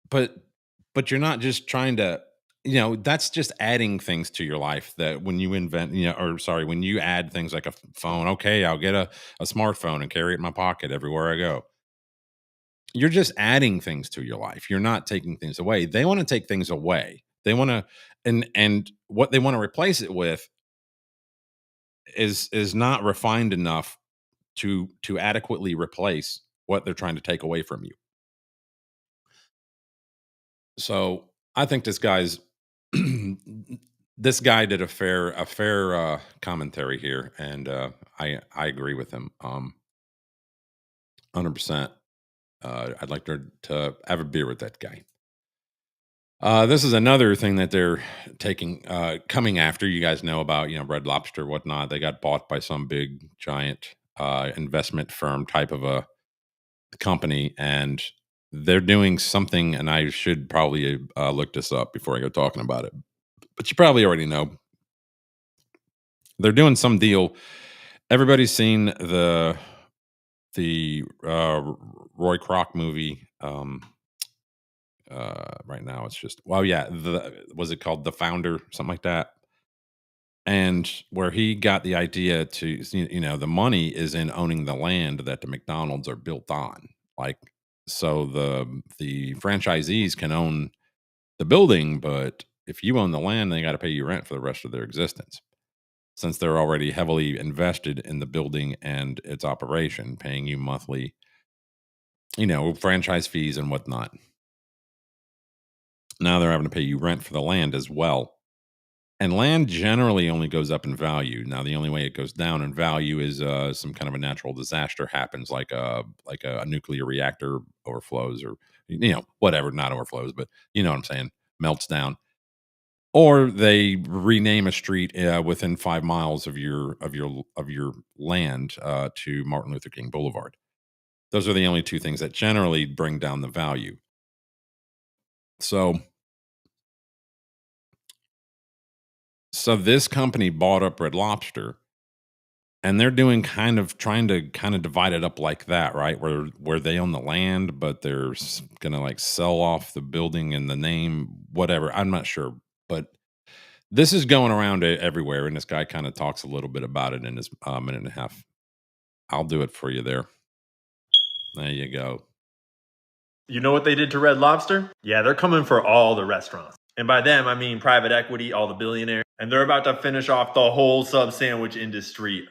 But you're not just trying to that's just adding things to your life that when you invent, when you add things like a phone, okay, I'll get a smartphone and carry it in my pocket everywhere I go. You're just adding things to your life. You're not taking things away. They want to take things away. They want to, and what they want to replace it with is not refined enough to adequately replace what they're trying to take away from you. So I think this guy's this guy did a fair commentary here, and I agree with him 100%. I'd like to have a beer with that guy. This is another thing that they're coming after. You guys know about Red Lobster, whatnot. They got bought by some big giant investment firm type of a company, and they're doing something. And I should probably look this up before I go talking about it. But you probably already know. They're doing some deal. Everybody's seen the Roy Kroc movie. Right now, it's just was it called The Founder, something like that? And where he got the idea to, the money is in owning the land that the McDonald's are built on. Like, so the franchisees can own the building, but if you own the land, they got to pay you rent for the rest of their existence, since they're already heavily invested in the building and its operation, paying you monthly, franchise fees and whatnot. Now they're having to pay you rent for the land as well. And land generally only goes up in value. Now, the only way it goes down in value is some kind of a natural disaster happens, like a nuclear reactor overflows, or whatever, not overflows, but you know what I'm saying, melts down, or they rename a street within 5 miles of your land to Martin Luther King Boulevard. Those are the only two things that generally bring down the value. So this company bought up Red Lobster, and they're doing trying to divide it up like that, right? Where they own the land, but they're gonna like sell off the building and the name, whatever. I'm not sure, but this is going around everywhere, and this guy kind of talks a little bit about it in his minute and a half. I'll do it for you there. There you go. You know what they did to Red Lobster? Yeah, they're coming for all the restaurants. And by them, I mean private equity, all the billionaires. And they're about to finish off the whole sub sandwich industry.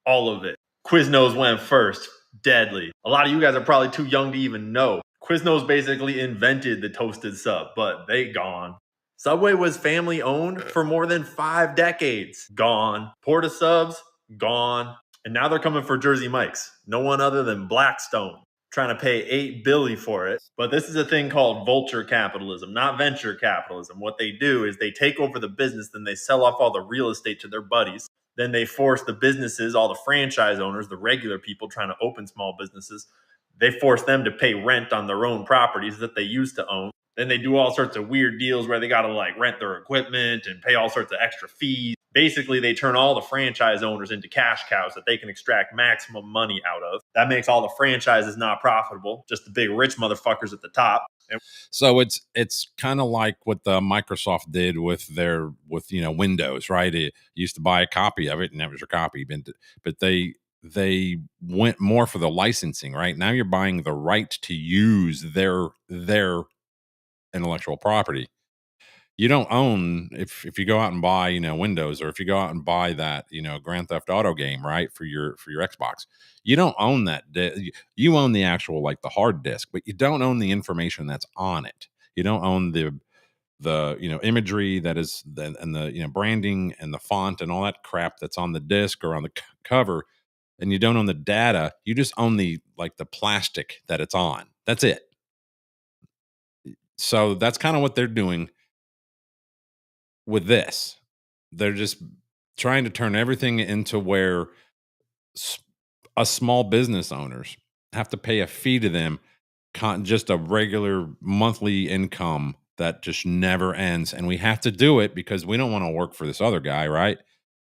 All of it. Quiznos went first. Deadly. A lot of you guys are probably too young to even know. Quiznos basically invented the toasted sub, but they gone. Subway was family owned for more than 5 decades. Gone. Porta subs, gone. And now they're coming for Jersey Mike's. No one other than Blackstone, trying to pay $8 billion for it. But this is a thing called vulture capitalism, not venture capitalism. What they do is they take over the business, then they sell off all the real estate to their buddies. Then they force the businesses, all the franchise owners, the regular people trying to open small businesses, they force them to pay rent on their own properties that they used to own. Then they do all sorts of weird deals where they got to like rent their equipment and pay all sorts of extra fees. Basically, they turn all the franchise owners into cash cows that they can extract maximum money out of. That makes all the franchises not profitable, just the big rich motherfuckers at the top. So it's kind of like what the Microsoft did with Windows, right? You used to buy a copy of it, and that was your copy. But they went more for the licensing, right? Now you're buying the right to use their intellectual property. You don't own, if you go out and buy Windows, or if you go out and buy that Grand Theft Auto game, right, for your Xbox, you don't own that. You own the actual, like, the hard disk, but you don't own the information that's on it. You don't own the imagery that is and the branding and the font and all that crap that's on the disc or on the cover, and you don't own the data. You just own the plastic that it's on. That's it. So that's kind of what they're doing with this. They're just trying to turn everything into where small business owners have to pay a fee to them, just a regular monthly income that just never ends. And we have to do it because we don't want to work for this other guy, right?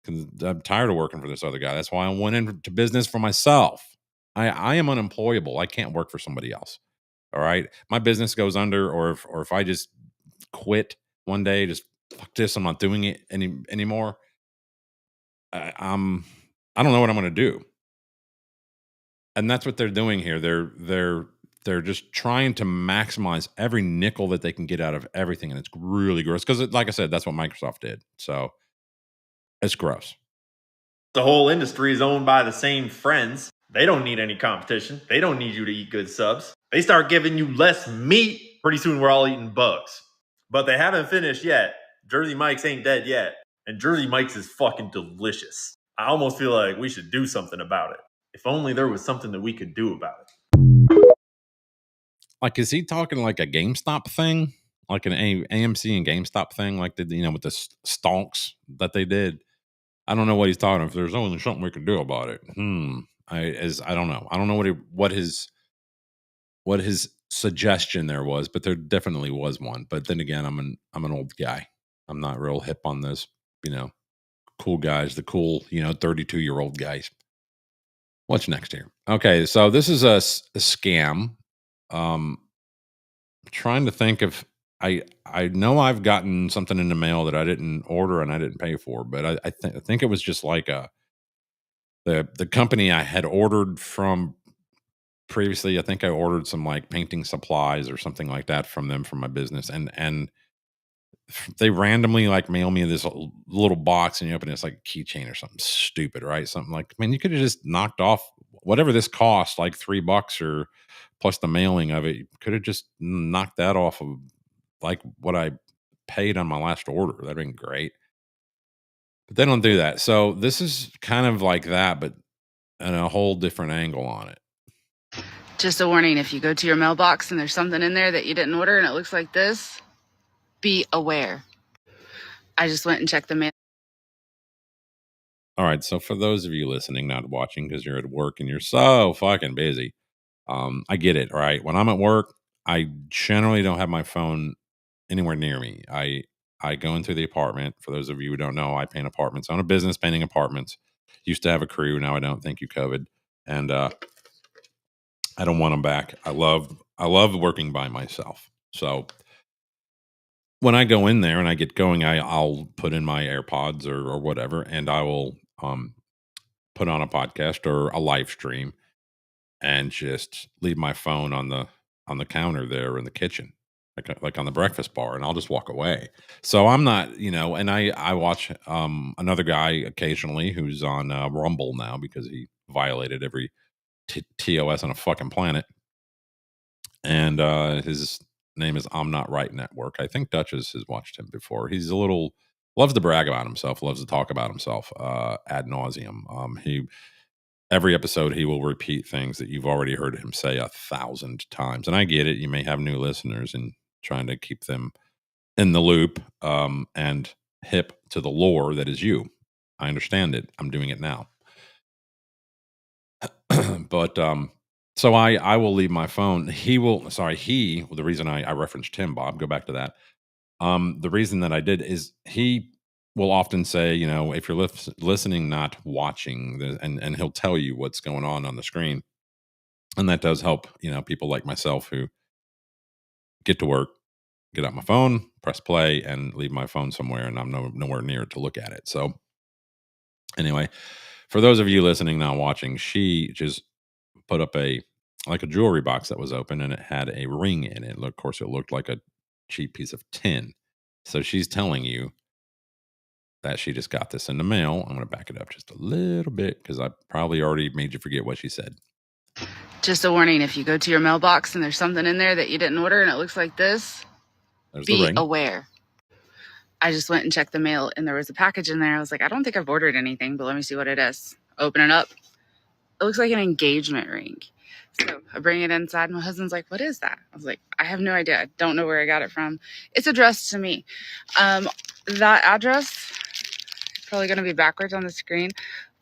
Because I'm tired of working for this other guy. That's why I went into business for myself. I am unemployable. I can't work for somebody else. All right. My business goes under, or if I just quit one day, just fuck this, I'm not doing it anymore. I don't know what I'm going to do. And that's what they're doing here. They're just trying to maximize every nickel that they can get out of everything, and it's really gross. Because, like I said, that's what Microsoft did. So it's gross. The whole industry is owned by the same friends. They don't need any competition. They don't need you to eat good subs. They start giving you less meat. Pretty soon we're all eating bugs. But they haven't finished yet. Jersey Mike's ain't dead yet. And Jersey Mike's is fucking delicious. I almost feel like we should do something about it. If only there was something that we could do about it. Like, is he talking like a GameStop thing? Like an AMC and GameStop thing? Like, with the stonks that they did? I don't know what he's talking about. If there's only something we can do about it. I don't know. I don't know what his suggestion there was, but there definitely was one. But then again, I'm an old guy. I'm not real hip on this, cool guys, the cool, 32-year-old guys. What's next here? Okay, so this is a scam. Trying to think of, I know I've gotten something in the mail that I didn't order and I didn't pay for, but I think it was just like the company I had ordered from previously. I think I ordered some like painting supplies or something like that from them for my business, and they randomly like mail me this little box, and you open it, it's like a keychain or something stupid, right? Something like, man, you could have just knocked off whatever this cost, like $3 or plus the mailing of it. You could have just knocked that off of like what I paid on my last order. That'd been great. But they don't do that. So this is kind of like that, but in a whole different angle on it. Just a warning, if you go to your mailbox and there's something in there that you didn't order and it looks like this, be aware. I just went and checked the mail. All right. So for those of you listening, not watching because you're at work and you're so fucking busy, I get it. Right. When I'm at work, I generally don't have my phone anywhere near me. I go into the apartment. For those of you who don't know, I paint apartments. I own a business painting apartments. Used to have a crew. Now I don't. Thank you, COVID. And I don't want them back. I love working by myself. So when I go in there and I get going, I'll put in my AirPods or whatever, and I will put on a podcast or a live stream and just leave my phone on the counter there in the kitchen, like on the breakfast bar, and I'll just walk away. So I'm not, and I watch another guy occasionally who's on Rumble now because he violated every TOS on a fucking planet. And his name is I'm Not Right Network. I think Duchess has watched him before. He's loves to brag about himself, loves to talk about himself ad nauseum. Every episode he will repeat things that you've already heard him say 1,000 times. And I get it. You may have new listeners and trying to keep them in the loop and hip to the lore that is you. I understand it. I'm doing it now. But so I will leave my phone. The reason I referenced him, Bob, go back to that. The reason that I did is he will often say, if you're listening, not watching, and he'll tell you what's going on the screen. And that does help, people like myself who get to work, get out my phone, press play, and leave my phone somewhere, and I'm nowhere near to look at it. So anyway, for those of you listening, not watching, she just put up a jewelry box that was open, and it had a ring in it. Of course, it looked like a cheap piece of tin. So she's telling you that she just got this in the mail. I'm going to back it up just a little bit because I probably already made you forget what she said. Just a warning, if you go to your mailbox and there's something in there that you didn't order and it looks like this, be aware. I just went and checked the mail and there was a package in there. I was like, I don't think I've ordered anything, but let me see what it is. Open it up. It looks like an engagement ring. So I bring it inside. My husband's like, what is that? I was like, I have no idea. I don't know where I got it from. It's addressed to me. That address, probably going to be backwards on the screen,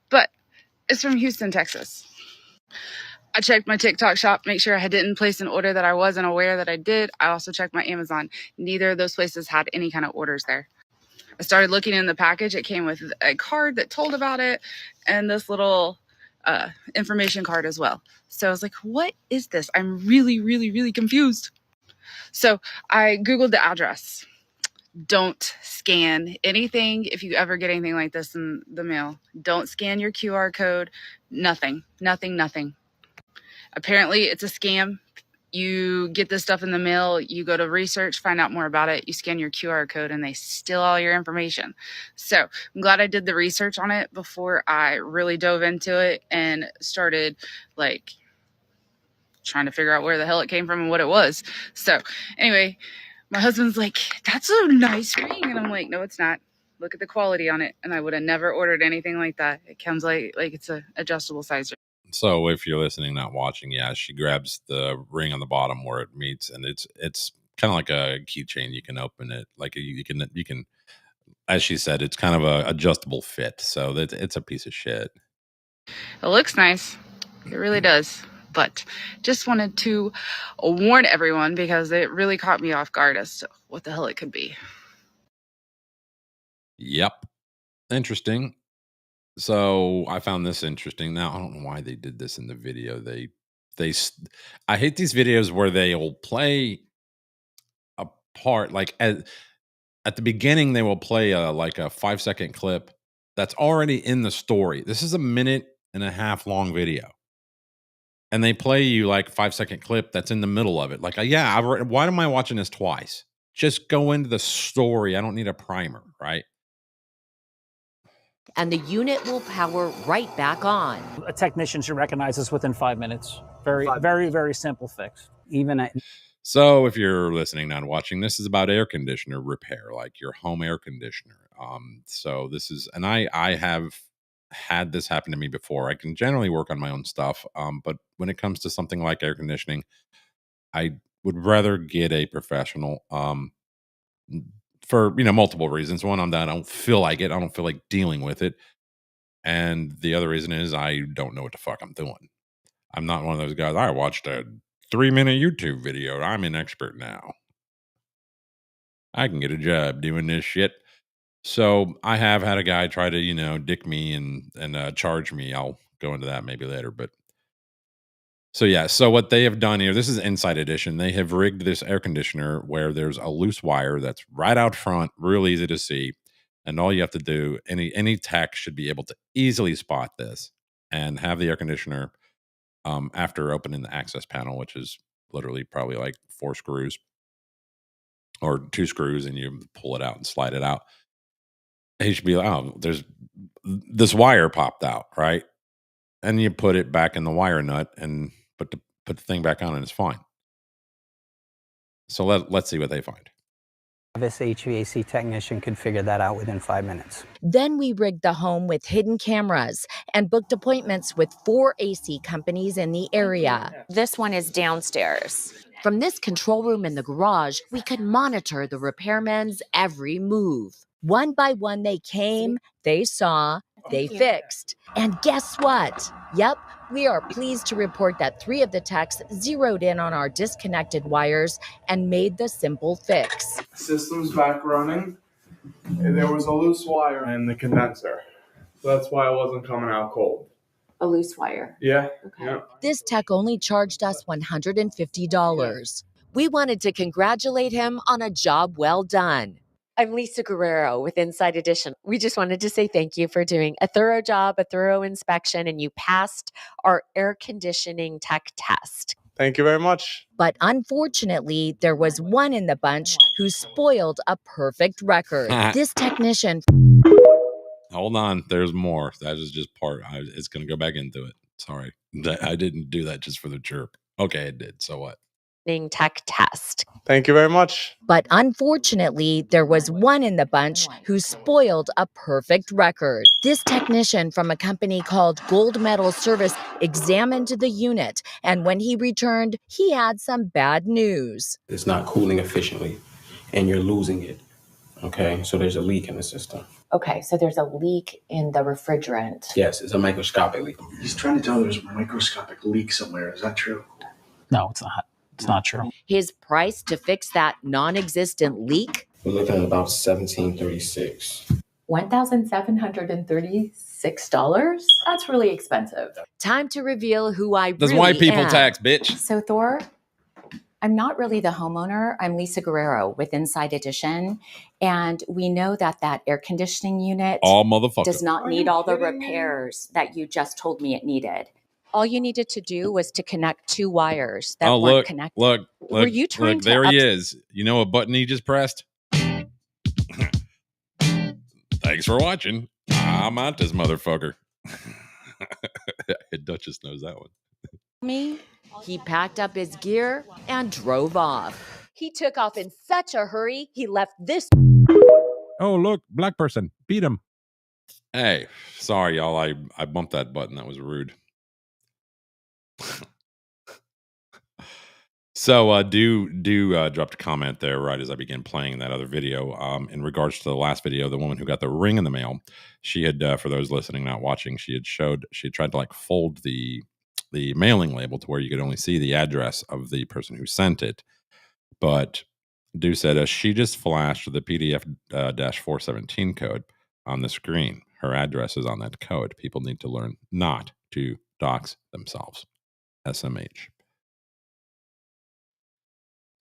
but it's from Houston, Texas. I checked my TikTok shop, make sure I didn't place an order that I wasn't aware that I did. I also checked my Amazon. Neither of those places had any kind of orders there. I started looking in the package. It came with a card that told about it and this little information card as well. So I was like, what is this? I'm really, really, really confused. So I Googled the address. don't scan anything. If you ever get anything like this in the mail, don't scan your QR code. Nothing. Apparently it's a scam. You get this stuff in the mail, you go to research, find out more about it, you scan your QR code, and they steal all your information. So I'm glad I did the research on it before I really dove into it and started like trying to figure out where the hell it came from and what it was. So anyway, my husband's like, that's a nice ring. And I'm like, no, it's not. Look at the quality on it. And I would have never ordered anything like that. It comes like it's a adjustable size. So if you're listening, not watching, yeah, she grabs the ring on the bottom where it meets, and it's kind of like a keychain. You can open it, like you can, as she said, it's kind of a adjustable fit. So that it's a piece of shit. It looks nice. It really does. But just wanted to warn everyone because it really caught me off guard as to what the hell it could be. Yep. Interesting. So I found this interesting. Now, I don't know why they did this in the video. I hate these videos where they'll play a part, like at the beginning, they will play like a 5-second clip that's already in the story. This is a 1.5-minute long video. And they play you like 5-second clip that's in the middle of it. Like, why am I watching this twice? Just go into the story. I don't need a primer, right? And the unit will power right back on. A technician should recognize this within 5 minutes. Very simple fix. So if you're listening, not watching, this is about air conditioner repair, like your home air conditioner. So this is, and I have had this happen to me before. I can generally work on my own stuff. But when it comes to something like air conditioning, I would rather get a professional, for multiple reasons. One, I don't feel like it. I don't feel like dealing with it. And the other reason is I don't know what the fuck I'm doing. I'm not one of those guys. I watched a 3-minute YouTube video. I'm an expert now. I can get a job doing this shit. So I have had a guy try to, dick me and charge me. I'll go into that maybe later. But so yeah, so what they have done here, this is Inside Edition. They have rigged this air conditioner where there's a loose wire that's right out front, real easy to see. And all you have to do, any tech should be able to easily spot this and have the air conditioner after opening the access panel, which is literally probably like 4 screws or 2 screws, and you pull it out and slide it out. He should be like, oh, there's this wire popped out, right? And you put it back in the wire nut and put the thing back on, and it's fine. So let's see what they find. This HVAC technician could figure that out within 5 minutes. Then we rigged the home with hidden cameras and booked appointments with 4 AC companies in the area. This one is downstairs. From this control room in the garage, we could monitor the repairmen's every move. One by one they came, they saw, they fixed. And guess what? Yep, we are pleased to report that 3 of the techs zeroed in on our disconnected wires and made the simple fix. System's back running. There was a loose wire in the condenser. So that's why it wasn't coming out cold. A loose wire. Yeah. Okay. Yeah. This tech only charged us $150. We wanted to congratulate him on a job well done. I'm Lisa Guerrero with Inside Edition. We just wanted to say thank you for doing a thorough job, a thorough inspection, and you passed our air conditioning tech test. Thank you very much. But unfortunately, there was one in the bunch who spoiled a perfect record. This technician... Hold on. There's more. That is just part. It's going to go back into it. Sorry. I didn't do that just for the chirp. Okay, it did. So what? Tech test. Thank you very much. But unfortunately, there was one in the bunch who spoiled a perfect record. This technician from a company called Gold Medal Service examined the unit, and when he returned, he had some bad news. It's not cooling efficiently, and you're losing it. Okay, so there's a leak in the system. Okay, so there's a leak in the refrigerant. Yes, it's a microscopic leak. He's trying to tell me there's a microscopic leak somewhere. Is that true? No, it's not. It's not true. His price to fix that non-existent leak? We're looking at about $1,736. $1,736? That's really expensive. Time to reveal who I Those really white people am. tax, bitch. So Thor, I'm not really the homeowner. I'm Lisa Guerrero with Inside Edition. And we know that that air conditioning unit does not need all the repairs that you just told me it needed. All you needed to do was to connect 2 wires that weren't connected. Were you trying to there he is. You know what button he just pressed? Thanks for watching. I'm out this motherfucker. Duchess knows that one. Me? He packed up his gear and drove off. He took off in such a hurry, he left this. Oh, look, black person. Beat him. Hey, sorry, y'all. I bumped that button. That was rude. So do drop a comment there right as I begin playing that other video. In regards to the last video, the woman who got the ring in the mail, she had, for those listening not watching, she had tried to like fold the mailing label to where you could only see the address of the person who sent it. But Do said she just flashed the PDF -417 code on the screen. Her address is on that code. People need to learn not to dox themselves. SMH.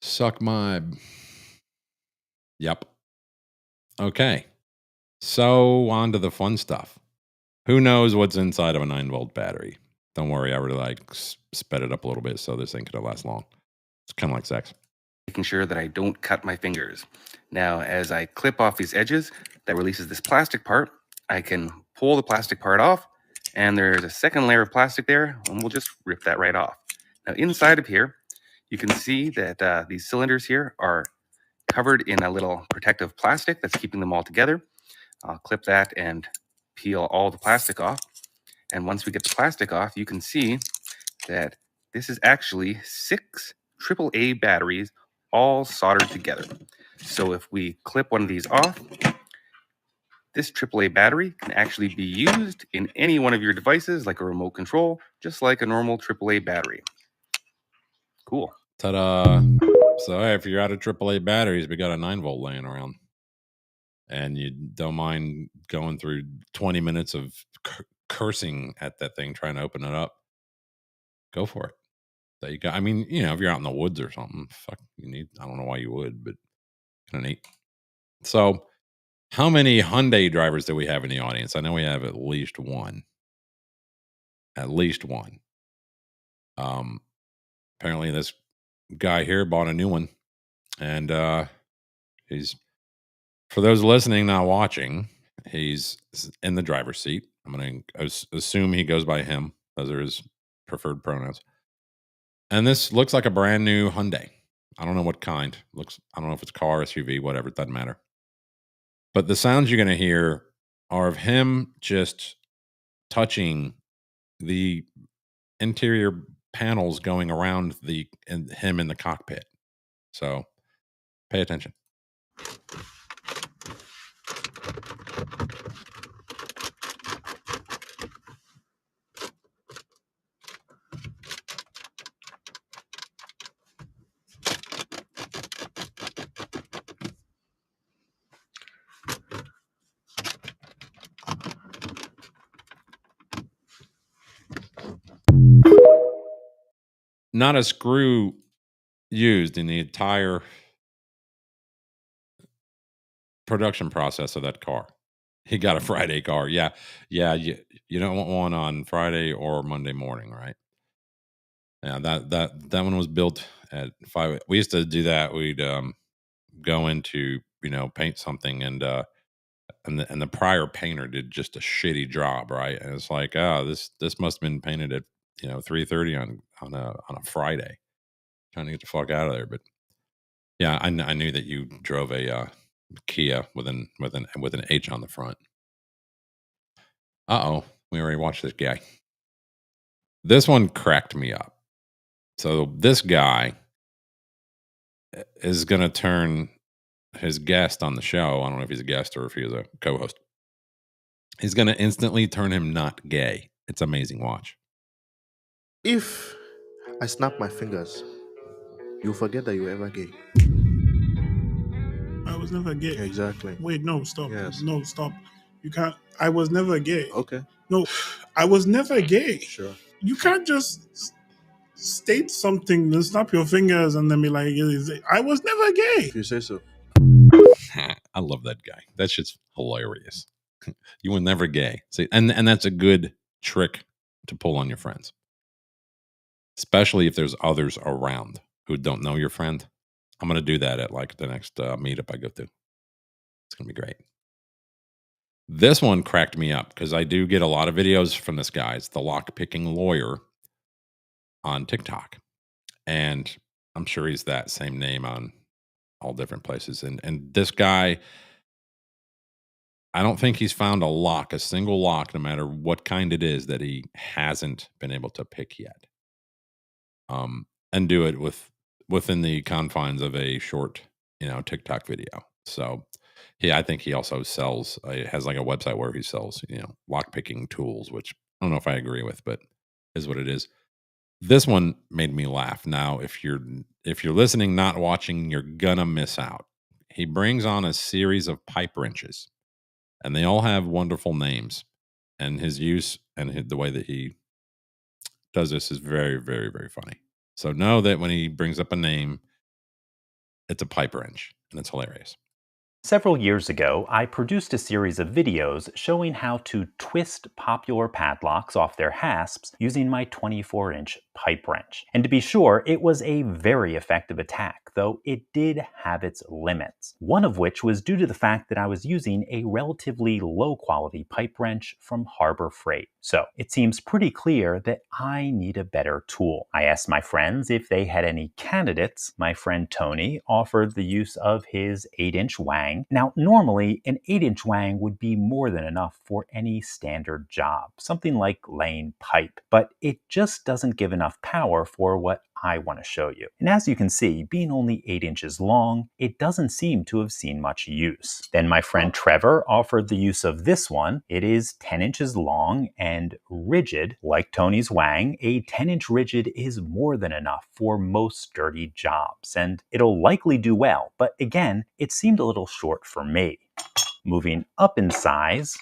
Suck my. Yep. Okay. So on to the fun stuff. Who knows what's inside of a 9-volt battery? Don't worry, I already like sped it up a little bit so this ain't gonna last long. It's kind of like sex. Making sure that I don't cut my fingers. Now, as I clip off these edges, that releases this plastic part. I can pull the plastic part off, and there's a second layer of plastic there, and we'll just rip that right off. Now, inside of here, you can see that these cylinders here are covered in a little protective plastic that's keeping them all together. I'll clip that and peel all the plastic off. And once we get the plastic off, you can see that this is actually 6 AAA batteries all soldered together. So if we clip one of these off, this AAA battery can actually be used in any one of your devices like a remote control, just like a normal AAA battery. Cool. Ta-da. So hey, if you're out of AAA batteries, we got a 9-volt laying around. And you don't mind going through 20 minutes of cursing at that thing, trying to open it up, go for it. There you go. I mean, you know, if you're out in the woods or something, fuck, you need, I don't know why you would, but kind of neat. So how many Hyundai drivers do we have in the audience? I know we have at least one. At least one. Apparently this guy here bought a new one. And he's, for those listening, not watching, he's in the driver's seat. I'm going to assume he goes by him. Those are his preferred pronouns. And this looks like a brand new Hyundai. I don't know what kind. I don't know if it's car, SUV, whatever. It doesn't matter. But the sounds you're going to hear are of him just touching the interior panels going around him in the cockpit. So pay attention. Not a screw used in the entire production process of that car. He got a Friday car. Yeah. You don't want one on Friday or Monday morning, right? Yeah, that one was built at 5. We used to do that. We'd go into, paint something, and the prior painter did just a shitty job, right? And it's like, this must have been painted at 3:30 on a Friday. Trying to get the fuck out of there. But yeah, I knew that you drove a Kia with an H on the front. We already watched this guy. This one cracked me up. So this guy is going to turn his guest on the show. I don't know if he's a guest or if he is a co-host. He's going to instantly turn him not gay. It's amazing. Watch. If I snap my fingers, you'll forget that you were ever gay. I was never gay. Exactly. Wait, no, stop. Yes. No, stop. You can't. I was never gay. Okay. No, I was never gay. Sure. You can't just state something, then snap your fingers and then be like, I was never gay. If you say so. I love that guy. That shit's hilarious. You were never gay. See, and that's a good trick to pull on your friends, especially if there's others around who don't know your friend. I'm going to do that at like the next meetup I go to. It's going to be great. This one cracked me up because I do get a lot of videos from this guy. It's the lock-picking lawyer on TikTok. And I'm sure he's that same name on all different places. And this guy, I don't think he's found a single lock, no matter what kind it is, that he hasn't been able to pick yet. And do it within the confines of a short, TikTok video. So I think he also sells, has like a website where he sells, lock picking tools, which I don't know if I agree with, but is what it is. This one made me laugh. Now, if you're listening, not watching, you're gonna miss out. He brings on a series of pipe wrenches, and they all have wonderful names. And his use and the way that he does this is very, very, very funny. So know that when he brings up a name, it's a pipe wrench, and it's hilarious. Several years ago, I produced a series of videos showing how to twist popular padlocks off their hasps using my 24-inch pipe wrench. And to be sure, it was a very effective attack, though it did have its limits. One of which was due to the fact that I was using a relatively low-quality pipe wrench from Harbor Freight. So it seems pretty clear that I need a better tool. I asked my friends if they had any candidates. My friend Tony offered the use of his 8-inch Wang. Now, normally, an 8-inch Wang would be more than enough for any standard job, something like laying pipe, but it just doesn't give enough power for what I want to show you. And as you can see, being only 8 inches long, it doesn't seem to have seen much use. Then my friend Trevor offered the use of this one. It is 10 inches long and rigid. Like Tony's Wang, a 10-inch rigid is more than enough for most sturdy jobs, and it'll likely do well, but again, it seemed a little short for me. Moving up in size,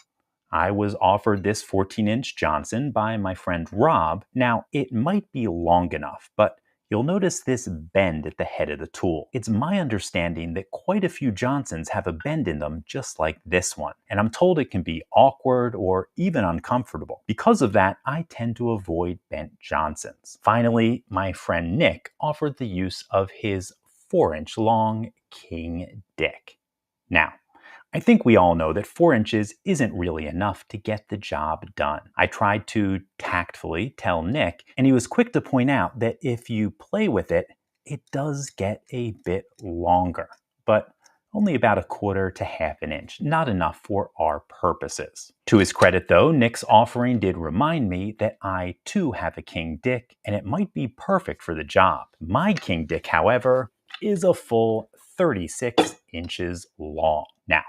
I was offered this 14-inch Johnson by my friend Rob. Now, it might be long enough, but you'll notice this bend at the head of the tool. It's my understanding that quite a few Johnsons have a bend in them just like this one, and I'm told it can be awkward or even uncomfortable. Because of that, I tend to avoid bent Johnsons. Finally, my friend Nick offered the use of his 4-inch long King Dick. Now, I think we all know that 4 inches isn't really enough to get the job done. I tried to tactfully tell Nick, and he was quick to point out that if you play with it, it does get a bit longer, but only about 1/4 to 1/2 an inch, not enough for our purposes. To his credit though, Nick's offering did remind me that I too have a King Dick, and it might be perfect for the job. My King Dick, however, is a full 36 inches long. Now,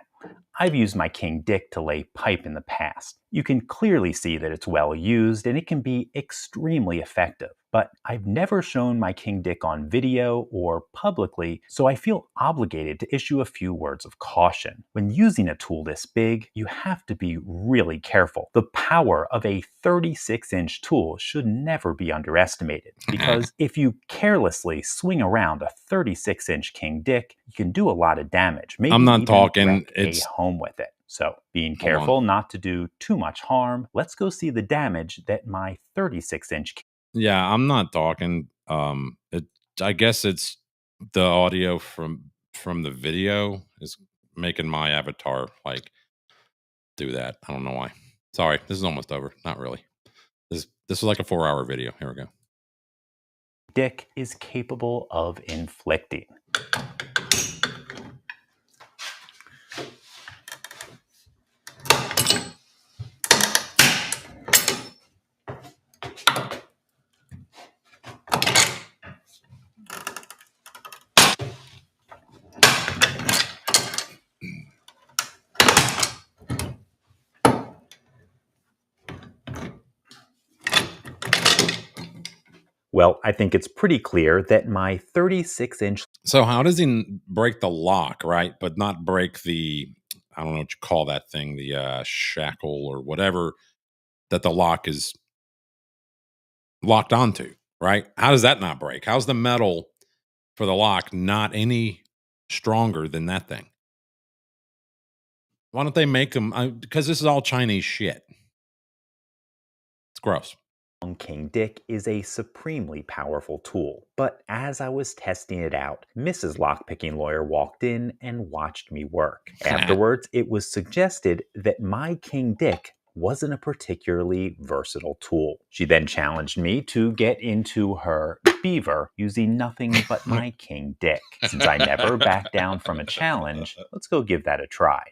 I've used my King Dick to lay pipe in the past. You can clearly see that it's well used and it can be extremely effective, but I've never shown my King Dick on video or publicly, so I feel obligated to issue a few words of caution. When using a tool this big, you have to be really careful. The power of a 36-inch tool should never be underestimated, because if you carelessly swing around a 36-inch King Dick, you can do a lot of damage. Maybe I'm not even talking, wreck it's a home with it. So, being careful not to do too much harm, let's go see the damage that my 36-inch... Yeah, I'm not talking. I guess it's the audio from the video is making my avatar like do that. I don't know why. Sorry, this is almost over. Not really. This is like a 4-hour video. Here we go. Dick is capable of inflicting. Well, I think it's pretty clear that my 36-inch... So how does he break the lock, right? But not break the, I don't know what you call that thing, the shackle or whatever that the lock is locked onto. right? How does that not break? How's the metal for the lock not any stronger than that thing? Why don't they make them? Because this is all Chinese shit. It's gross. King Dick is a supremely powerful tool, but as I was testing it out, Mrs. Lockpicking Lawyer walked in and watched me work. Afterwards, it was suggested that my King Dick wasn't a particularly versatile tool. She then challenged me to get into her beaver using nothing but my King Dick. Since I never backed down from a challenge, let's go give that a try.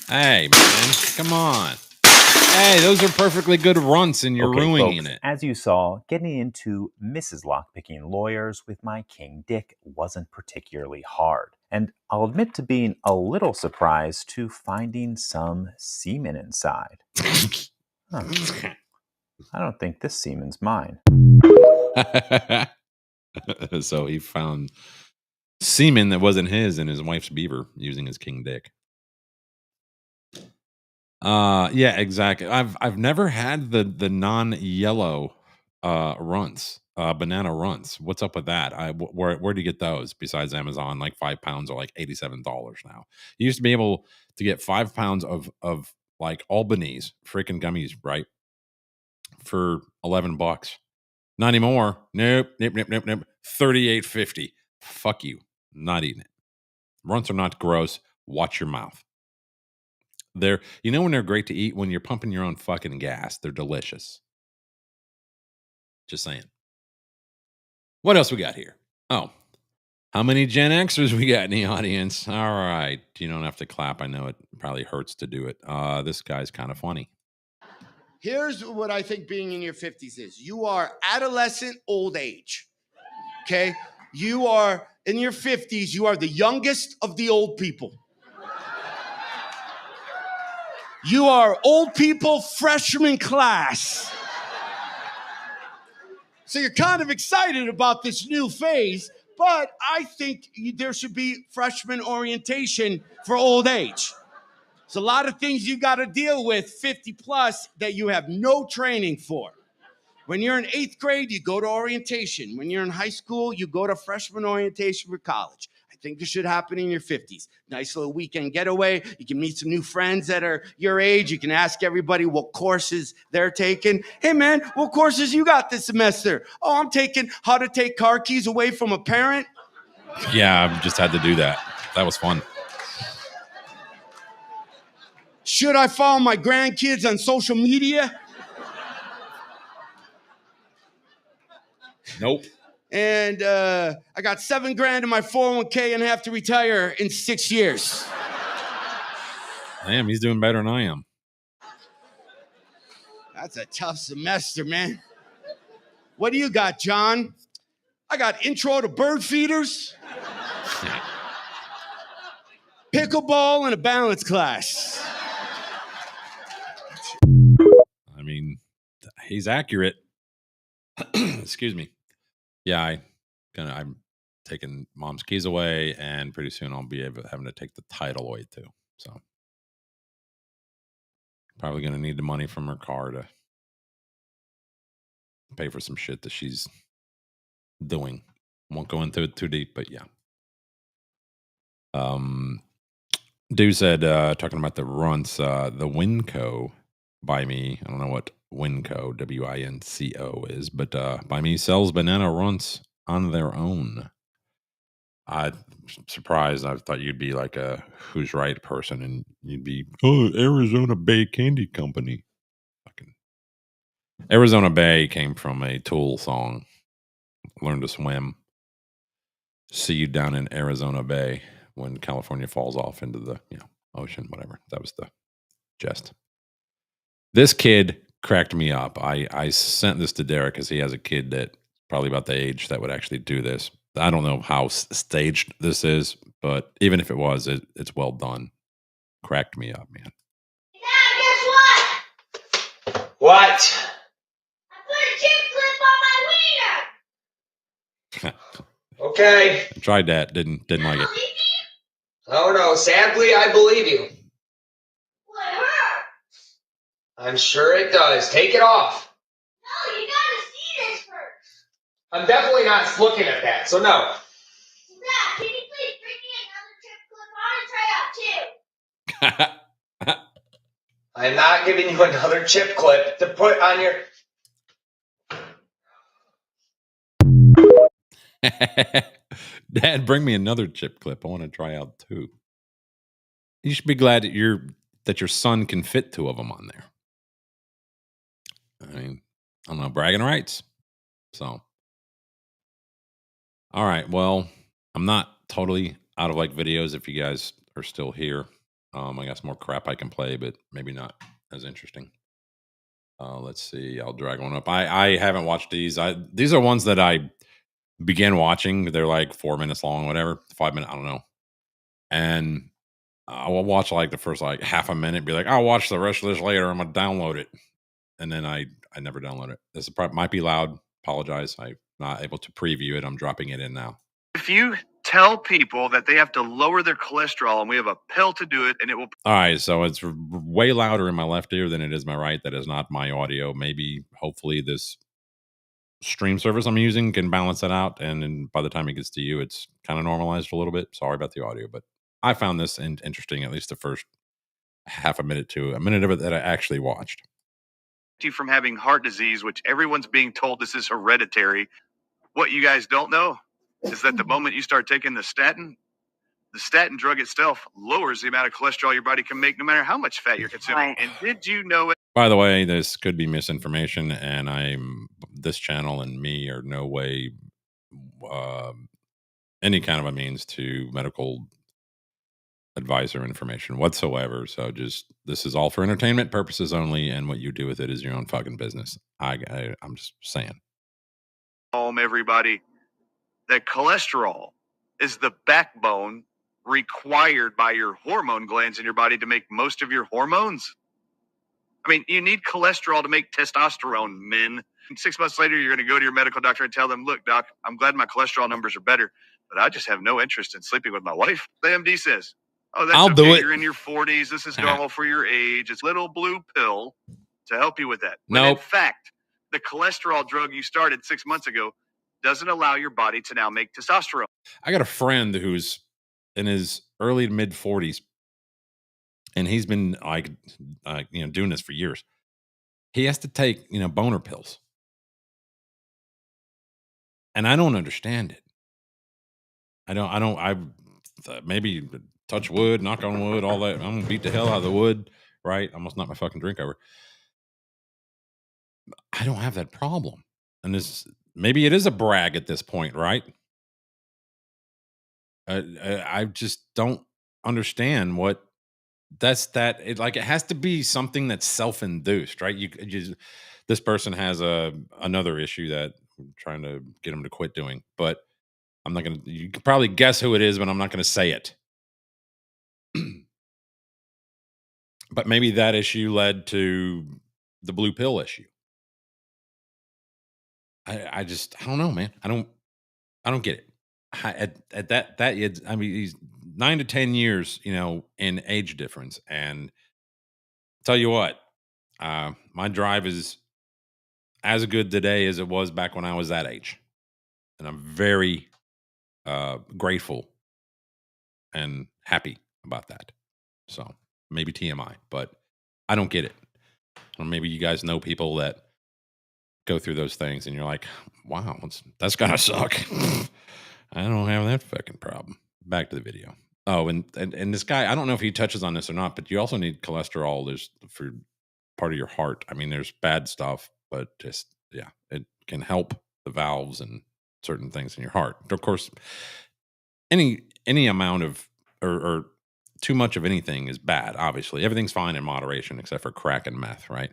Hey, man, come on. Hey, those are perfectly good runts, and you're ruining it. As you saw, getting into Mrs. Lockpicking Lawyers with my King Dick wasn't particularly hard. And I'll admit to being a little surprised to finding some semen inside. Huh. I don't think this semen's mine. So he found semen that wasn't his in his wife's beaver using his King Dick. Yeah, exactly. I've never had the non-yellow runts, banana runts. What's up with that? Where do you get those besides Amazon? Like 5 pounds are like $87 now. You used to be able to get 5 pounds of like Albanese freaking gummies, right? For $11. Not anymore. Nope. $38.50. Fuck you. Not eating it. Runts are not gross. Watch your mouth. They're, you know when they're great to eat? When you're pumping your own fucking gas. They're delicious. Just saying. What else we got here? Oh, how many Gen Xers we got in the audience? All right. You don't have to clap. I know it probably hurts to do it. This guy's kind of funny. Here's what I think being in your 50s is. You are adolescent old age. Okay? You are in your 50s. You are the youngest of the old people. You are old people freshman class. So you're kind of excited about this new phase, but I think there should be freshman orientation for old age. There's a lot of things you got to deal with 50 plus that you have no training for. When you're in 8th grade, you go to orientation. When you're in high school, you go to freshman orientation for college. I think this should happen in your 50s. Nice little weekend getaway. You can meet some new friends that are your age. You can ask everybody what courses they're taking. Hey, man, what courses you got this semester? Oh, I'm taking how to take car keys away from a parent. Yeah, I just had to do that. That was fun. Should I follow my grandkids on social media? Nope. And I got $7,000 in my 401k and have to retire in 6 years. Damn, he's doing better than I am. That's a tough semester, man. What do you got, John? I got intro to bird feeders, pickleball, and a balance class. I mean, he's accurate. Excuse me. Yeah, I'm taking mom's keys away, and pretty soon I'll be having to take the title away too. So probably going to need the money from her car to pay for some shit that she's doing. Won't go into it too deep, but yeah. Dude said, talking about the runts, the Winco by me. I don't know what Winco, WINCO is, but by me sells banana runts on their own. I'm surprised. I thought you'd be like a Who's Right person, and you'd be, Arizona Bay Candy Company. Fucking Arizona Bay came from a Tool song. Learn to swim. See you down in Arizona Bay when California falls off into the ocean, whatever. That was the jest. This kid cracked me up. I sent this to Derek because he has a kid that probably about the age that would actually do this. I don't know how staged this is, but even if it was, it's well done. Cracked me up, man. Dad, guess what? What? I put a chip clip on my wiener. Okay. I tried that. Didn't like it. Oh no, sadly I believe you. I'm sure it does. Take it off. No, you gotta see this first. I'm definitely not looking at that, so no. Dad, can you please bring me another chip clip? I want to try out too. I'm not giving you another chip clip to put on your... Dad, bring me another chip clip. I want to try out too. You should be glad that your son can fit 2 of them on there. I mean, I don't know, bragging rights. So, all right. Well, I'm not totally out of like videos. If you guys are still here, I got some more crap I can play, but maybe not as interesting. Let's see. I'll drag one up. I haven't watched these. These are ones that I began watching. They're like 4 minutes long, whatever, 5 minutes. I don't know. And I will watch like the first like half a minute, be like, I'll watch the rest of this later. I'm gonna download it, and then I never download it. This might be loud. Apologize. I'm not able to preview it. I'm dropping it in now. If you tell people that they have to lower their cholesterol, and we have a pill to do it, and it will. All right, so it's way louder in my left ear than it is my right. That is not my audio. Maybe, hopefully, this stream service I'm using can balance that out, and then by the time it gets to you, it's kind of normalized a little bit. Sorry about the audio, but I found this interesting, at least the first half a minute to a minute of it that I actually watched. You from having heart disease, which everyone's being told this is hereditary. What you guys don't know is that the moment you start taking the statin drug itself lowers the amount of cholesterol your body can make, no matter how much fat you're consuming. And did you know it? By the way, this could be misinformation, and this channel and me are no way any kind of a means to medical advice or information whatsoever. So this is all for entertainment purposes only, and what you do with it is your own fucking business. I'm just saying. Everybody, that cholesterol is the backbone required by your hormone glands in your body to make most of your hormones. I mean, you need cholesterol to make testosterone, men. And 6 months later, you're going to go to your medical doctor and tell them, look, doc, I'm glad my cholesterol numbers are better, but I just have no interest in sleeping with my wife. The MD says, oh, that's okay. Do it. You're in your 40s. This is normal for your age. It's a little blue pill to help you with that. When in fact, the cholesterol drug you started 6 months ago doesn't allow your body to now make testosterone. I got a friend who's in his early to mid 40s, and he's been doing this for years. He has to take boner pills, and I don't understand it. I maybe touch wood, knock on wood, all that. I'm gonna beat the hell out of the wood, right? Almost knock my fucking drink over. I don't have that problem, and maybe it is a brag at this point, right? I just don't understand what it has to be something that's self-induced, right? This person has another issue that I'm trying to get them to quit doing, but I'm not going to, you can probably guess who it is, but I'm not going to say it. But maybe that issue led to the blue pill issue. I don't know, man. I don't get it. At that I mean, he's 9 to 10 years, in age difference. And tell you what, my drive is as good today as it was back when I was that age. And I'm very grateful and happy about that. So maybe TMI, but I don't get it. Or maybe you guys know people that go through those things and you're like, wow, that's gotta suck. I don't have that fucking problem. Back to the video. Oh, and this guy, I don't know if he touches on this or not, but you also need cholesterol. There's for part of your heart. I mean, there's bad stuff, but just, yeah, it can help the valves and certain things in your heart. Of course, any amount of or too much of anything is bad. Obviously, everything's fine in moderation except for crack and meth, right?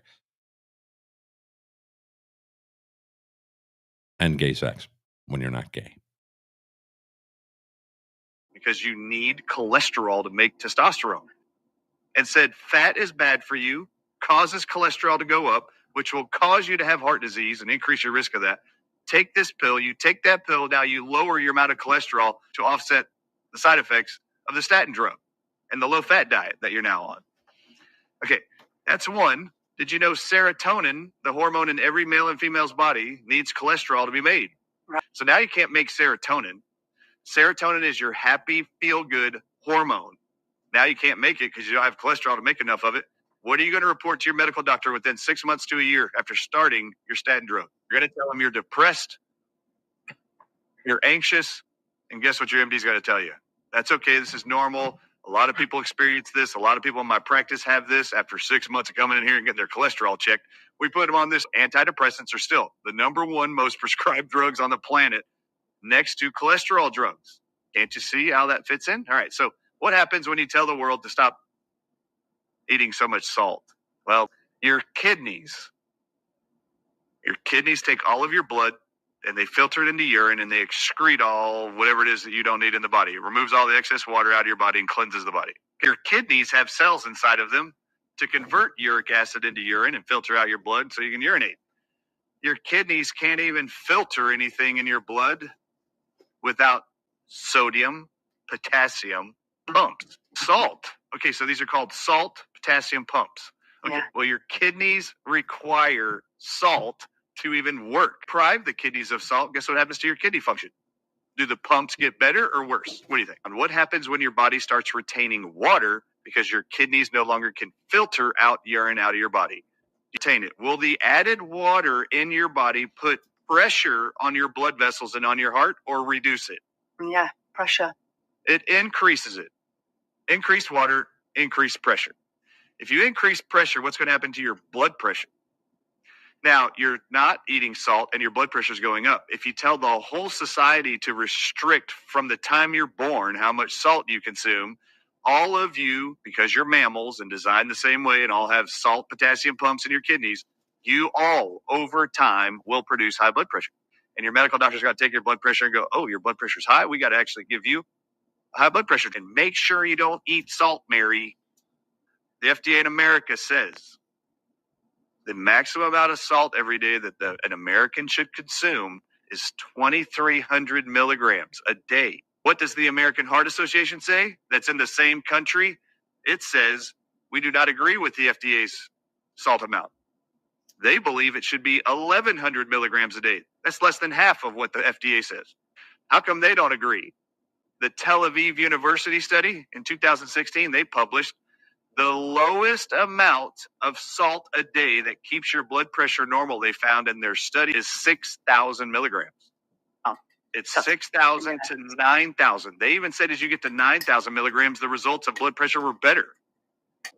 And gay sex when you're not gay. Because you need cholesterol to make testosterone. And said fat is bad for you, causes cholesterol to go up, which will cause you to have heart disease and increase your risk of that. Take this pill, you take that pill, now you lower your amount of cholesterol to offset the side effects of the statin drug and the low-fat diet that you're now on. Okay, that's one. Did you know serotonin, the hormone in every male and female's body, needs cholesterol to be made? Right. So now you can't make serotonin. Serotonin is your happy, feel-good hormone. Now you can't make it because you don't have cholesterol to make enough of it. What are you going to report to your medical doctor within 6 months to a year after starting your statin drug? You're going to tell them you're depressed, you're anxious, and guess what your MD's going to tell you? That's okay. This is normal. A lot of people experience this. A lot of people in my practice have this after 6 months of coming in here and getting their cholesterol checked. We put them on this. Antidepressants are still the number one most prescribed drugs on the planet next to cholesterol drugs. Can't you see how that fits in? All right. So what happens when you tell the world to stop eating so much salt? Well, your kidneys take all of your blood and they filter it into urine and they excrete all whatever it is that you don't need in the body. It removes all the excess water out of your body and cleanses the body. Your kidneys have cells inside of them to convert uric acid into urine and filter out your blood so you can urinate. Your kidneys can't even filter anything in your blood without sodium, potassium pumps. Salt. Okay, so these are called salt potassium pumps. Okay, yeah. Well, your kidneys require salt to even work. Deprive the kidneys of salt, guess what happens to your kidney function? Do the pumps get better or worse? What do you think? And what happens when your body starts retaining water because your kidneys no longer can filter out urine out of your body? Retain it. Will the added water in your body put pressure on your blood vessels and on your heart or reduce it? Yeah, pressure. It increases it. Increased water, increased pressure. If you increase pressure, what's going to happen to your blood pressure? Now, you're not eating salt and your blood pressure is going up. If you tell the whole society to restrict from the time you're born how much salt you consume, all of you, because you're mammals and designed the same way and all have salt potassium pumps in your kidneys, you all over time will produce high blood pressure. And your medical doctor's got to take your blood pressure and go, oh, your blood pressure's high. We got to actually give you high blood pressure. And make sure you don't eat salt, Mary. The FDA in America says the maximum amount of salt every day that an American should consume is 2,300 milligrams a day. What does the American Heart Association say? That's in the same country. It says we do not agree with the FDA's salt amount. They believe it should be 1,100 milligrams a day. That's less than half of what the FDA says. How come they don't agree? The Tel Aviv University study in 2016, they published the lowest amount of salt a day that keeps your blood pressure normal, they found in their study, is 6,000 milligrams. Oh, it's 6,000 to 9,000. They even said as you get to 9,000 milligrams, the results of blood pressure were better.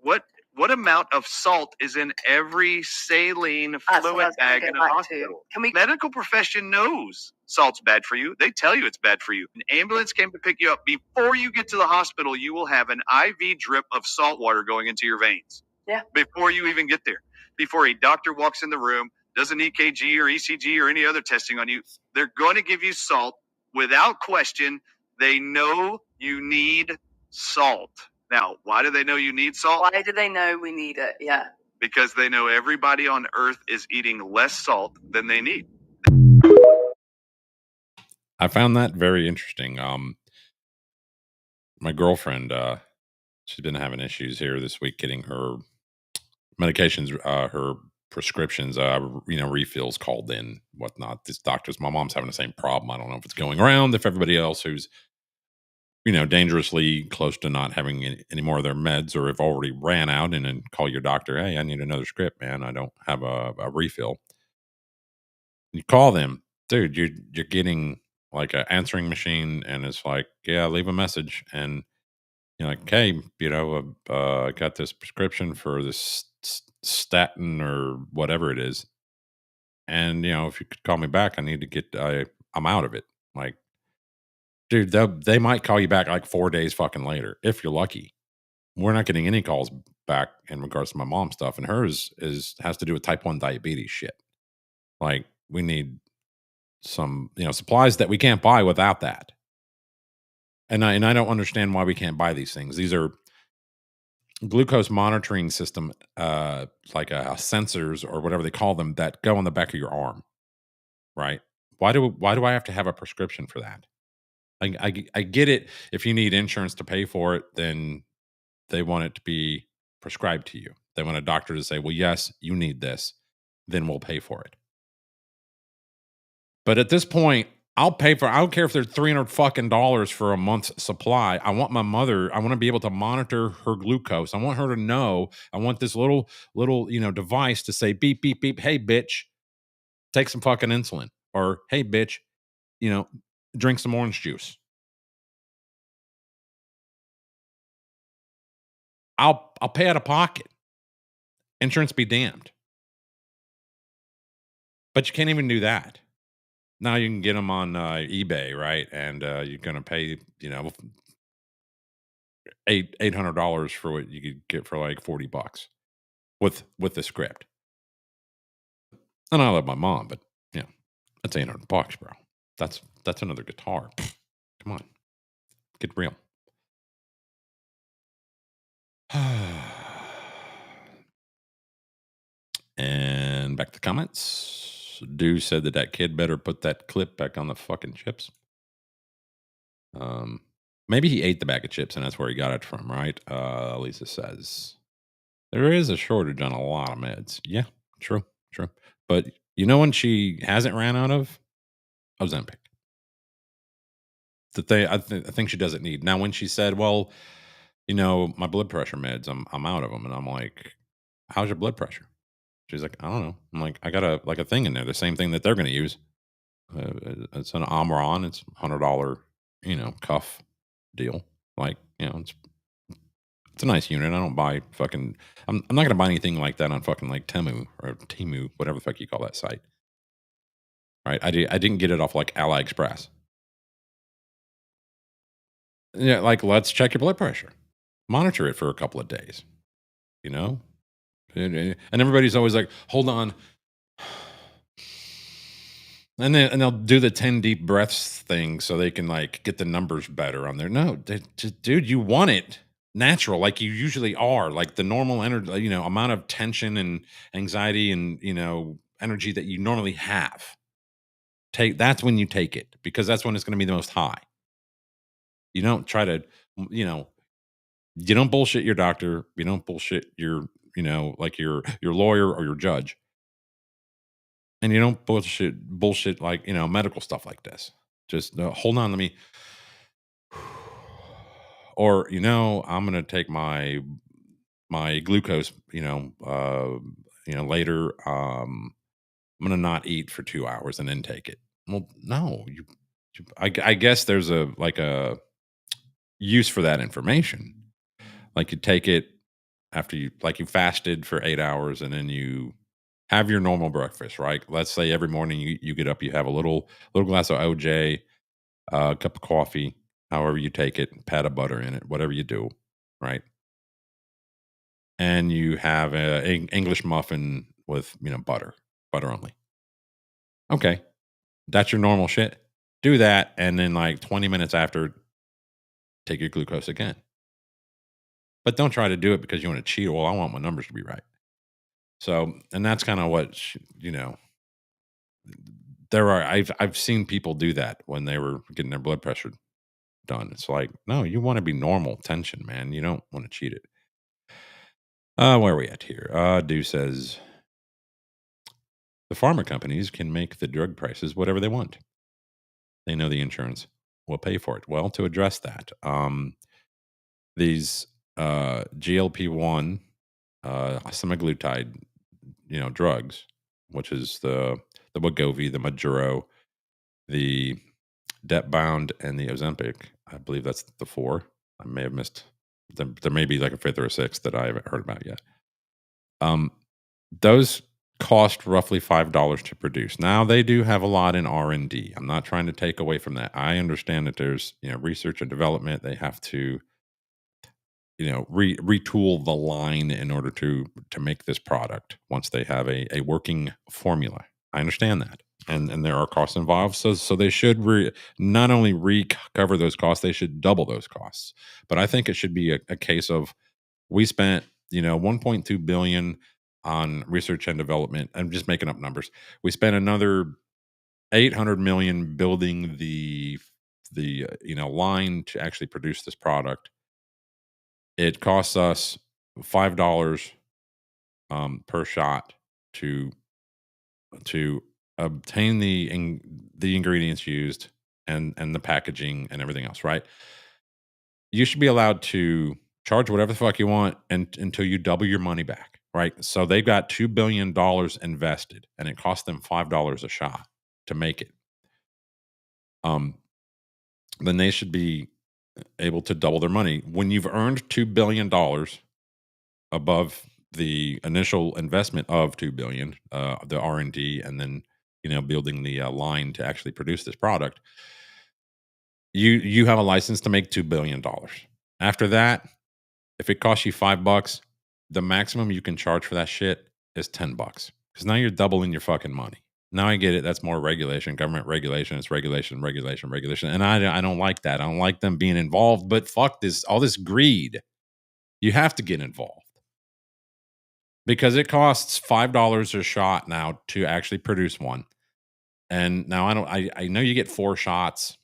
What amount of salt is in every saline fluid bag in a hospital? Medical profession knows salt's bad for you. They tell you it's bad for you. An ambulance came to pick you up. Before you get to the hospital, you will have an IV drip of salt water going into your veins. Yeah. Before you even get there. Before a doctor walks in the room, does an EKG or ECG or any other testing on you, they're going to give you salt without question. They know you need salt. Now, why do they know you need salt? Why do they know we need it? Yeah. Because they know everybody on Earth is eating less salt than they need. I found that very interesting. My girlfriend, she's been having issues here this week getting her medications, her prescriptions, refills called in, whatnot. This doctor's, my mom's having the same problem. I don't know if it's going around, if everybody else who's dangerously close to not having any more of their meds, or if already ran out, and then call your doctor, hey, I need another script, man. I don't have a refill. You call them, dude, you're getting like an answering machine, and it's like, yeah, leave a message. And you're like, hey, I got this prescription for this statin or whatever it is. And, if you could call me back, I need to get, I'm out of it. Like, dude, they might call you back like 4 days fucking later, if you're lucky. We're not getting any calls back in regards to my mom's stuff, and hers has to do with type 1 diabetes shit. Like, we need some, supplies that we can't buy without that. And I don't understand why we can't buy these things. These are glucose monitoring system, like sensors or whatever they call them, that go on the back of your arm, right? Why do I have to have a prescription for that? I get it. If you need insurance to pay for it, then they want it to be prescribed to you. They want a doctor to say, well, yes, you need this, then we'll pay for it. But at this point, I'll pay for, I don't care if they're $300 for a month's supply. I want my mother, I want to be able to monitor her glucose. I want her to know, I want this little, device to say beep, beep, beep. Hey, bitch, take some fucking insulin. Or, hey, bitch, drink some orange juice. I'll pay out of pocket. Insurance be damned. But you can't even do that. Now you can get them on eBay, right? And you're going to pay, $800 for what you could get for like $40 with the script. And I love my mom, but that's $800, bro. That's another guitar. Come on, get real. And back to comments. Dew said that kid better put that clip back on the fucking chips. Maybe he ate the bag of chips and that's where he got it from, right? Lisa says there is a shortage on a lot of meds. Yeah, true. But when she hasn't ran out of Ozempic. I think she doesn't need. Now, when she said, well, my blood pressure meds, I'm out of them. And I'm like, how's your blood pressure? She's like, I don't know. I'm like, I got a thing in there, the same thing that they're going to use. It's an Omron. It's $100, cuff deal. Like, it's a nice unit. I don't buy fucking. I'm not going to buy anything like that on fucking like Temu or Temu, whatever the fuck you call that site. Right? I didn't get it off like AliExpress. Yeah, like let's check your blood pressure, monitor it for a couple of days. And everybody's always like, hold on. And they'll do the 10 deep breaths thing so they can like get the numbers better on there. No, dude, you want it natural, like you usually are, like the normal energy, amount of tension and anxiety and energy that you normally have. That's when you take it, because that's when it's going to be the most high. You don't try to, you don't bullshit your doctor. You don't bullshit your, like your lawyer or your judge. And you don't bullshit like, medical stuff like this. Just hold on, let me. Or, I'm going to take my glucose, later. I'm going to not eat for 2 hours and then take it. Well, no, I guess there's a use for that information. Like you take it after you fasted for 8 hours and then you have your normal breakfast, right? Let's say every morning you get up, you have a little glass of OJ, a cup of coffee, however you take it, pat of butter in it, whatever you do, right? And you have an English muffin with, butter only. Okay. That's your normal shit. Do that. And then like 20 minutes after, take your glucose again. But don't try to do it because you want to cheat. Well, I want my numbers to be right. So, and that's kind of what, I've seen people do that when they were getting their blood pressure done. It's like, no, you want to be normal tension, man. You don't want to cheat it. Where are we at here? Dew says the pharma companies can make the drug prices whatever they want. They know the insurance will pay for it. Well, to address that, these GLP-1 semaglutide, drugs, which is the Wegovy, the Mounjaro, the Zepbound, and the Ozempic. I believe that's the 4. I may have missed. There may be like a 5th or a 6th that I haven't heard about yet. Those cost roughly $5 to produce. Now they do have a lot in R&D. I'm not trying to take away from that. I understand that there's research and development. They have to retool the line in order to make this product once they have a working formula. I understand that. And there are costs involved. So they should not only recover those costs, they should double those costs. But I think it should be a case of we spent, $1.2 billion on research and development. I'm just making up numbers. We spent another $800 million building the line to actually produce this product. It costs us $5 per shot to obtain the ingredients used and the packaging and everything else, right? You should be allowed to charge whatever the fuck you want until you double your money back, right? So they've got $2 billion invested, and it cost them $5 a shot to make it. Then they should be able to double their money. When you've earned $2 billion above the initial investment of $2 billion, the R&D, and then building the line to actually produce this product, you have a license to make $2 billion. After that, if it costs you $5, the maximum you can charge for that shit is $10, because now you're doubling your fucking money. Now I get it. That's more regulation, government regulation. It's regulation, and I don't like that. I don't like them being involved. But fuck this, all this greed. You have to get involved because it costs $5 a shot now to actually produce one. And now I know you get 4 shots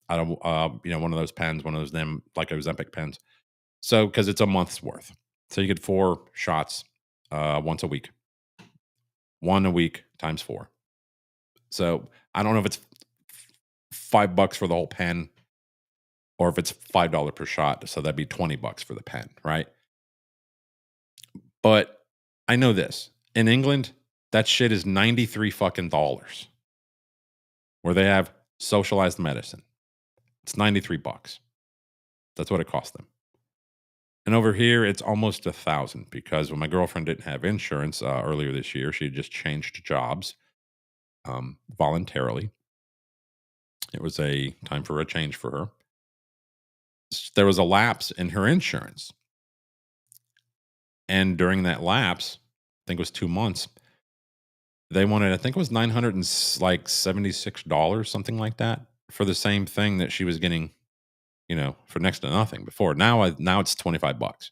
out of one of those pens, one of those like those Ozempic pens. So because it's a month's worth, so you get 4 shots once a week. 1 a week times 4. So I don't know if it's $5 for the whole pen or if it's $5 per shot. So that'd be $20 for the pen, right? But I know this. In England, that shit is $93 fucking dollars. Where they have socialized medicine. It's $93. That's what it costs them. And over here, it's almost $1,000 because when my girlfriend didn't have insurance earlier this year, she had just changed jobs voluntarily. It was a time for a change for her. There was a lapse in her insurance. And during that lapse, I think it was 2 months, they wanted, I think it was $976, something like that, for the same thing that she was getting, for next to nothing before. Now it's $25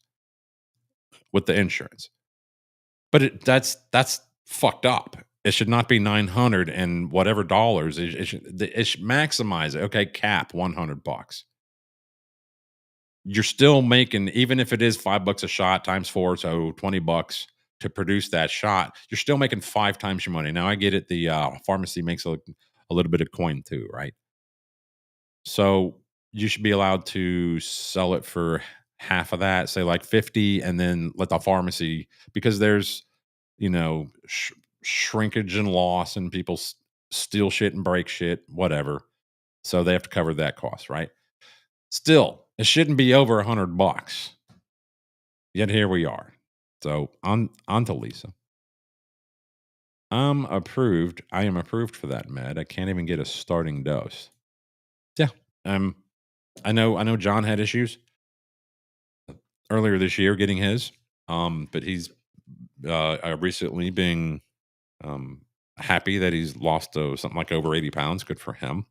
with the insurance. But that's fucked up. It should not be 900 and whatever dollars. It should maximize it. Okay, cap $100. You're still making, even if it is $5 a shot times 4, so $20 to produce that shot, you're still making 5 times your money. Now I get it. The pharmacy makes a little bit of coin too, right? So you should be allowed to sell it for half of that, say like 50, and then let the pharmacy, because there's, shrinkage and loss and people steal shit and break shit, whatever. So they have to cover that cost, right? Still, it shouldn't be over $100. Yet here we are. So on to Lisa. I am approved for that med. I can't even get a starting dose. Yeah. I know John had issues earlier this year getting his. But he's recently being happy that he's lost something like over 80 pounds. Good for him.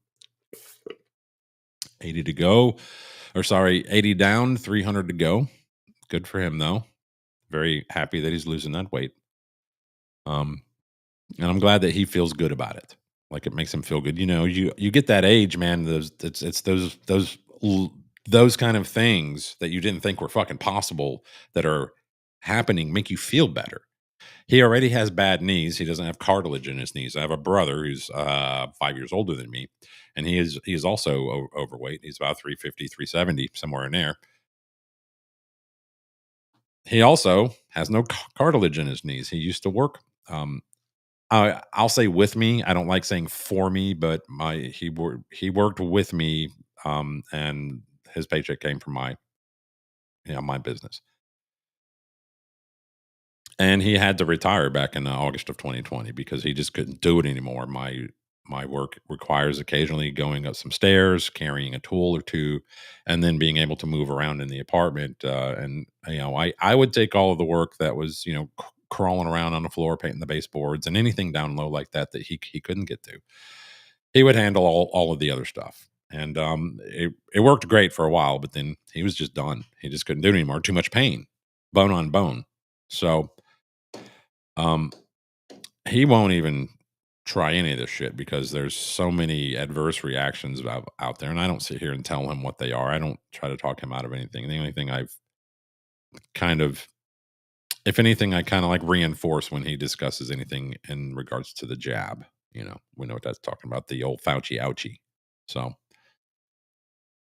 80 to go. Or sorry, 80 down, 300 to go. Good for him, though. Very happy that he's losing that weight. And I'm glad that he feels good about it. Like it makes him feel good. You get that age, man. It's those kind of things that you didn't think were fucking possible that are happening make you feel better. He already has bad knees. He doesn't have cartilage in his knees. I have a brother who's 5 years older than me, and he is also overweight. He's about 350, 370, somewhere in there. He also has no cartilage in his knees. He used to work. I'll say with me. I don't like saying for me, but he worked with me, and his paycheck came from my business. And he had to retire back in August of 2020 because he just couldn't do it anymore. My work requires occasionally going up some stairs, carrying a tool or two, and then being able to move around in the apartment. And I would take all of the work that was crawling around on the floor, painting the baseboards, and anything down low like that he couldn't get to. He would handle all of the other stuff. And it worked great for a while, but then he was just done. He just couldn't do it anymore. Too much pain, bone on bone. So he won't even try any of this shit because there's so many adverse reactions out there. And I don't sit here and tell him what they are. I don't try to talk him out of anything. The only thing I've kind of If anything, I kind of like reinforce when he discusses anything in regards to the jab. We know what that's talking about, the old Fauci ouchie. So,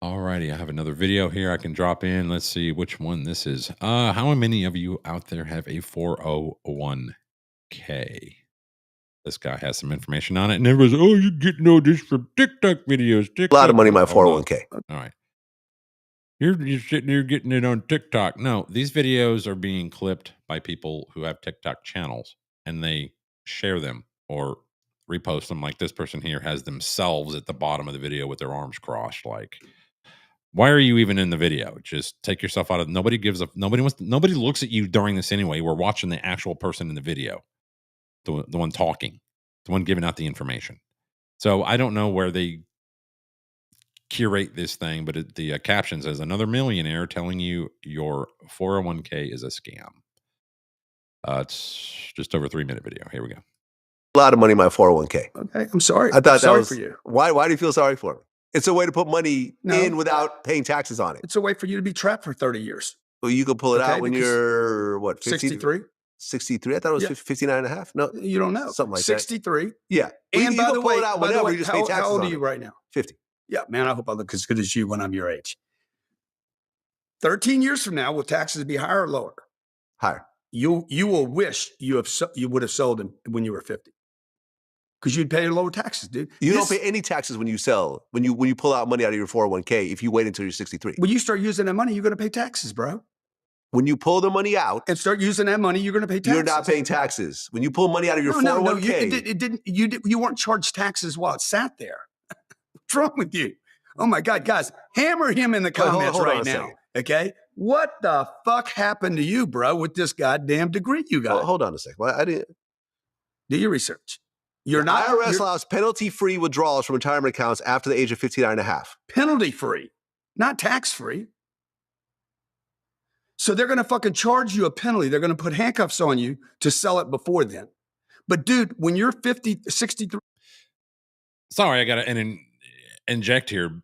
alrighty, I have another video here I can drop in. Let's see which one this is. How many of you out there have a 401k? This guy has some information on it, and everybody's, oh, you're getting all this from TikTok videos. A lot of money in my 401k. All right. You're sitting here getting it on TikTok. No, these videos are being clipped by people who have TikTok channels, and they share them or repost them. Like this person here has themselves at the bottom of the video with their arms crossed. Like, why are you even in the video? Just take yourself out of. Nobody looks at you during this anyway. We're watching the actual person in the video, the one talking, the one giving out the information. So I don't know where they curate this thing, but the caption says another millionaire telling you your 401k is a scam. It's just over 3-minute video. Here we go. A lot of money in my 401k. Okay, I'm sorry. I thought sorry that was for you. Why do you feel sorry for me? It's a way to put money in without paying taxes on it. It's a way for you to be trapped for 30 years. Well, you can pull it out when you're what? 63. 63. I thought it was 59 and a half. No, you don't know. Something like 63. that. Yeah. And you by can the pull way, it out whenever you just pay taxes how old on are you it. right now? 50. Yeah, man, I hope I look as good as you when I'm your age. 13 years from now, will taxes be higher or lower? Higher. You will wish you would have sold them when you were 50. Because you'd pay lower taxes, dude. You don't pay any taxes when you sell, when you pull out money out of your 401k if you wait until you're 63. When you start using that money, you're going to pay taxes, bro. When you pull the money out and start using that money, you're going to pay taxes. You're not paying taxes. When you pull money out of your 401k. No, you weren't charged taxes while it sat there. What's wrong with you? Oh my God, guys, hammer him in the comments hold on right a now. second. Okay? What the fuck happened to you, bro, with this goddamn degree you got? Well, hold on a second. Well, I didn't do your research. IRS allows penalty-free withdrawals from retirement accounts after the age of 59 and a half. Penalty-free, not tax-free. So they're going to fucking charge you a penalty. They're going to put handcuffs on you to sell it before then. But dude, when you're 50, 63. Sorry, I got to inject here.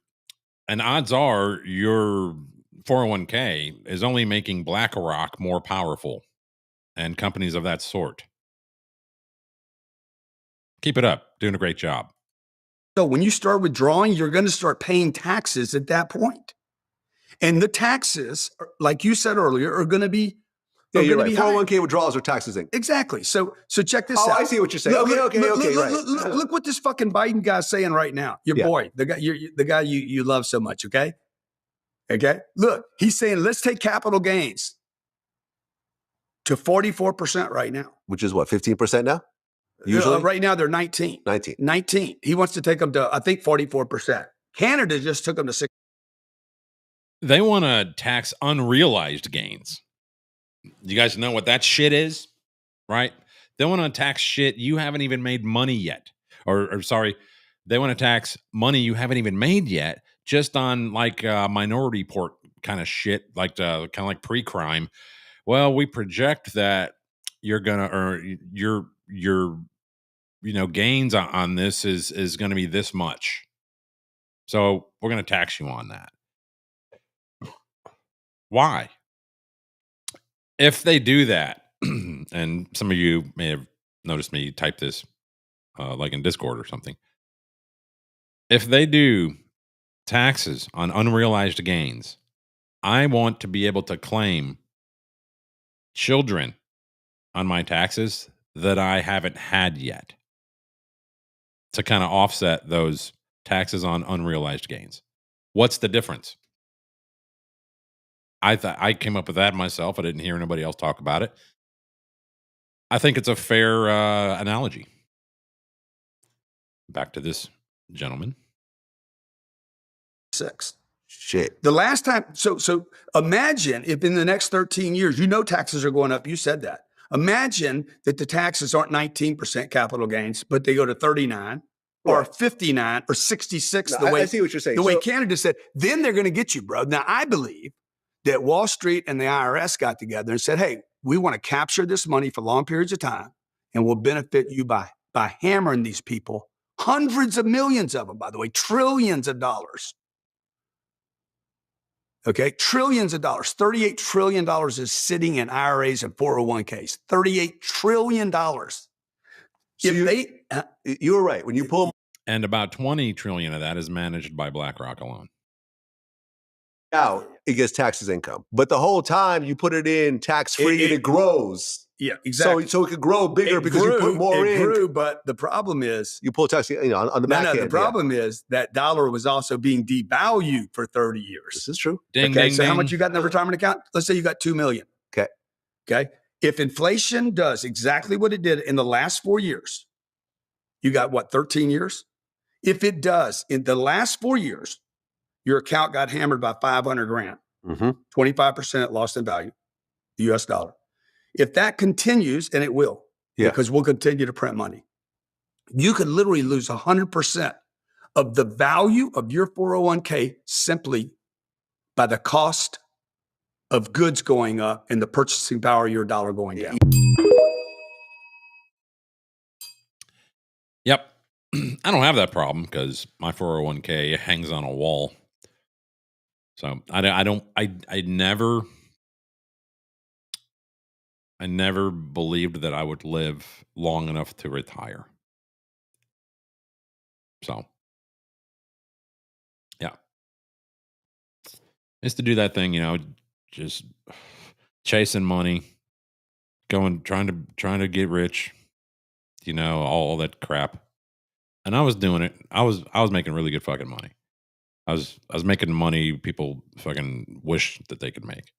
And odds are your 401k is only making BlackRock more powerful and companies of that sort. Keep it up. Doing a great job. So when you start withdrawing, you're going to start paying taxes at that point. And the taxes, like you said earlier, are going to be you're right. 401k withdrawals are taxes in. Exactly. So check this out. I see what you're saying. Okay, right. Look what this fucking Biden guy's saying right now. Your boy, the guy you love so much, okay? Okay? Look, he's saying let's take capital gains to 44% right now. Which is what, 15% now? Usually? Right now they're 19. 19. He wants to take them to, I think, 44%. Canada just took them to 6. They want to tax unrealized gains. You guys know what that shit is, right? They want to tax shit you haven't even made money yet. Or sorry, they want to tax money you haven't even made yet, just on like minority report kind of shit, like kind of like pre-crime. Well, we project that you're gonna earn your gains on this is going to be this much, so we're going to tax you on that. Why? If they do that, and some of you may have noticed me type this like in Discord or something. If they do taxes on unrealized gains, I want to be able to claim children on my taxes that I haven't had yet to kind of offset those taxes on unrealized gains. What's the difference? I came up with that myself. I didn't hear anybody else talk about it. I think it's a fair analogy. Back to this gentleman. 6. Shit. The last time, so imagine if in the next 13 years, taxes are going up. You said that. Imagine that the taxes aren't 19% capital gains, but they go to 39 or 59 or 66. No, I see what you're saying. The way Canada said, then they're going to get you, bro. Now, I believe that Wall Street and the IRS got together and said, hey, we want to capture this money for long periods of time, and we'll benefit you by hammering these people, hundreds of millions of them, by the way, trillions of dollars. Okay, trillions of dollars. $38 trillion is sitting in IRAs and 401ks. $38 trillion. So you were right. When you pull and about 20 trillion of that is managed by BlackRock alone. Out, it gets taxed as income. But the whole time you put it in tax-free and it grows. Yeah, exactly. So it could grow bigger because you put more in. It grew, but the problem is you pull tax on the back end. The problem is that dollar was also being devalued for 30 years. This is true. So how much you got in the retirement account? Let's say you got $2 million. Okay. If inflation does exactly what it did in the last 4 years, you got what, 13 years? If it does in the last 4 years, your account got hammered by 500 grand, 25% lost in value, the US dollar. If that continues, and it will, because we'll continue to print money, you could literally lose 100% of the value of your 401k simply by the cost of goods going up and the purchasing power of your dollar going down. Yep. I don't have that problem because my 401k hangs on a wall. So I never believed that I would live long enough to retire. So, yeah. I used to do that thing, just chasing money, trying to get rich, all that crap. And I was doing it. I was making really good fucking money. I was making money people fucking wish that they could make.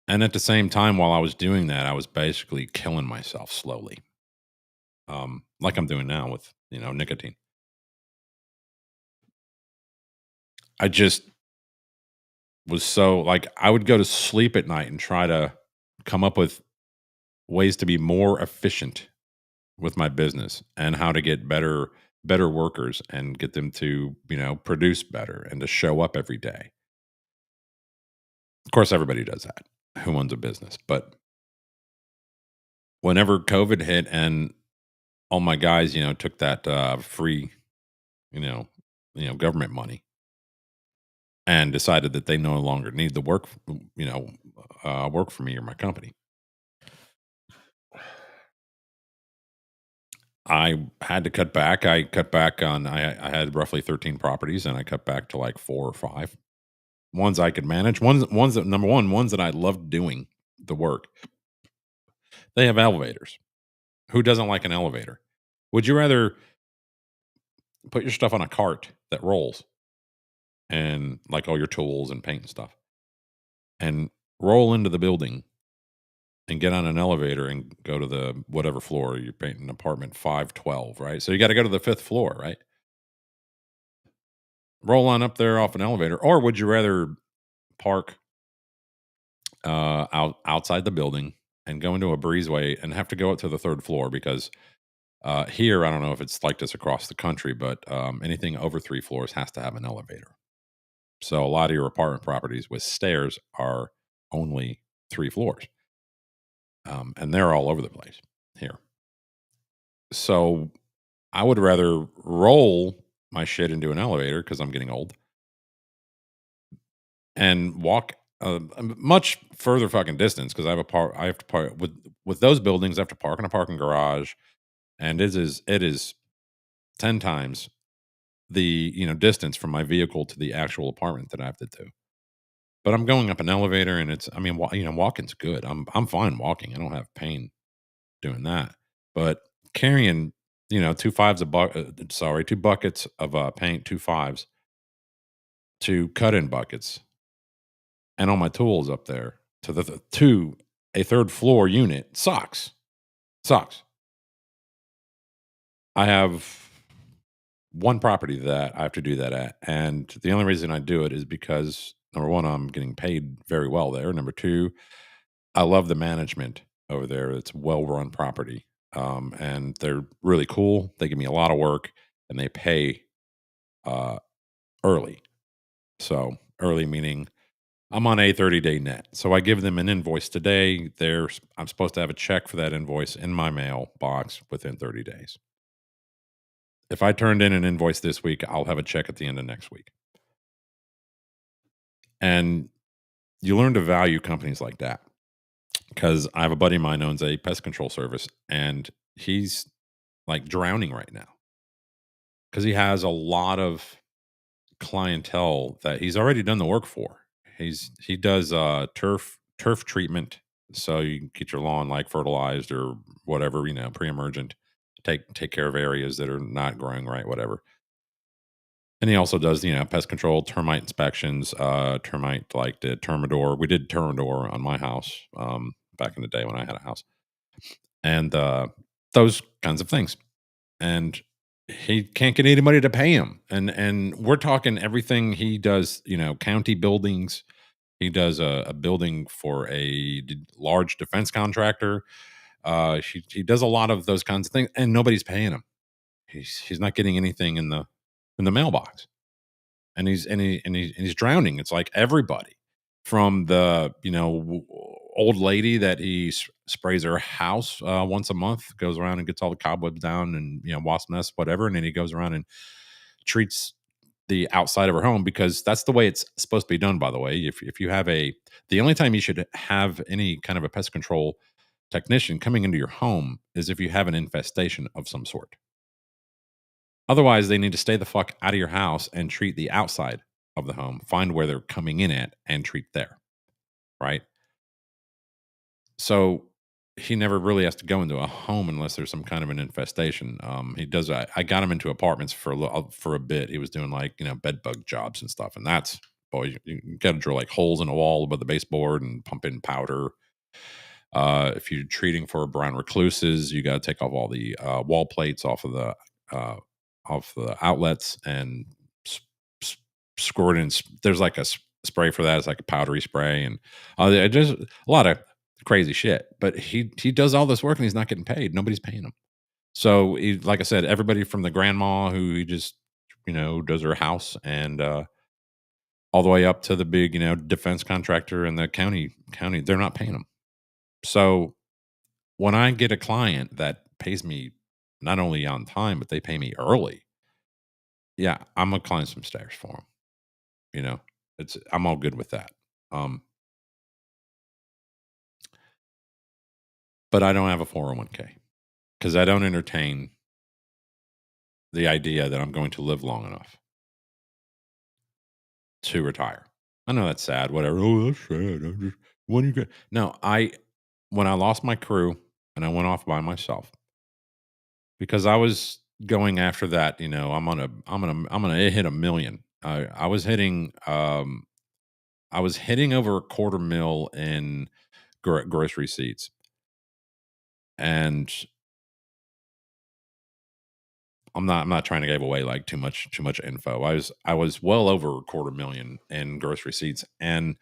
And at the same time, while I was doing that, I was basically killing myself slowly. Like I'm doing now with, nicotine. I just was so I would go to sleep at night and try to come up with ways to be more efficient with my business and how to get better workers and get them to, produce better and to show up every day. Of course, everybody does that. Who owns a business? But whenever COVID hit and all my guys, took that free, government money and decided that they no longer need the work, work for me or my company. I had to cut back. I had roughly 13 properties and I cut back to 4 or 5. Ones I could manage. Ones that I loved doing the work. They have elevators. Who doesn't like an elevator? Would you rather put your stuff on a cart that rolls and all your tools and paint and stuff and roll into the building and get on an elevator and go to the whatever floor you're painting, apartment 512, right? So you got to go to the 5th floor, right? Roll on up there off an elevator. Or would you rather park outside the building and go into a breezeway and have to go up to the 3rd floor? Because here, I don't know if it's like this across the country, but anything over 3 floors has to have an elevator. So a lot of your apartment properties with stairs are only 3 floors. And they're all over the place here. So I would rather roll my shit into an elevator because I'm getting old and walk a much further fucking distance because I have to park with those buildings. I have to park in a parking garage, and it is 10 times the distance from my vehicle to the actual apartment that I have to do. But I'm going up an elevator, and walking's good. I'm fine walking. I don't have pain doing that. But carrying 2 buckets of paint, 2 5s, 2 cut-in buckets, and all my tools up there to a 3rd floor unit sucks. I have one property that I have to do that at, and the only reason I do it is because number 1, I'm getting paid very well there. Number 2, I love the management over there. It's well-run property, and they're really cool. They give me a lot of work, and they pay early. So early meaning I'm on a 30-day net. So I give them an invoice today. I'm supposed to have a check for that invoice in my mailbox within 30 days. If I turned in an invoice this week, I'll have a check at the end of next week. And you learn to value companies like that. Because I have a buddy of mine owns a pest control service, and he's like drowning right now because he has a lot of clientele that he's already done the work for. He does turf treatment, so you can get your lawn like fertilized or whatever, pre-emergent. Take care of areas that are not growing right, whatever. And he also does, pest control, termite inspections, termite like the Termidor. We did Termidor on my house back in the day when I had a house, and those kinds of things. And he can't get anybody to pay him. And we're talking everything he does, county buildings. He does a building for a large defense contractor. He does a lot of those kinds of things, and nobody's paying him. He's not getting anything in the mailbox, and he's drowning. It's like everybody from the old lady that he sprays her house once a month, goes around and gets all the cobwebs down and wasp nests, whatever, and then he goes around and treats the outside of her home, because that's the way it's supposed to be done, by the way. If you have the only time you should have any kind of a pest control technician coming into your home is if you have an infestation of some sort. Otherwise, they need to stay the fuck out of your house and treat the outside of the home, find where they're coming in at and treat there. Right? So he never really has to go into a home unless there's some kind of an infestation. He does. I got him into apartments for a bit. He was doing like bed bug jobs and stuff, and that's you got to drill like holes in a wall above the baseboard and pump in powder. If you're treating for brown recluses, you got to take off all the wall plates off of the outlets and squirt in. There's like a spray for that. It's like a powdery spray, and just a lot of crazy shit. But he does all this work and he's not getting paid. Nobody's paying him. So he, like I said, everybody from the grandma who he just does her house, and all the way up to the big defense contractor and the county, they're not paying him. So when I get a client that pays me not only on time, but they pay me early, yeah, I'm gonna climb some stairs for them. I'm all good with that. But I don't have a 401k because I don't entertain the idea that I'm going to live long enough to retire. I know that's sad, whatever. Oh, that's sad. When you get no, when I lost my crew and I went off by myself, because I was going after that, I'm gonna hit 1 million. I was hitting over $250,000 in gross receipts, and I'm not trying to give away like too much info. I was well over $250,000 in gross receipts, and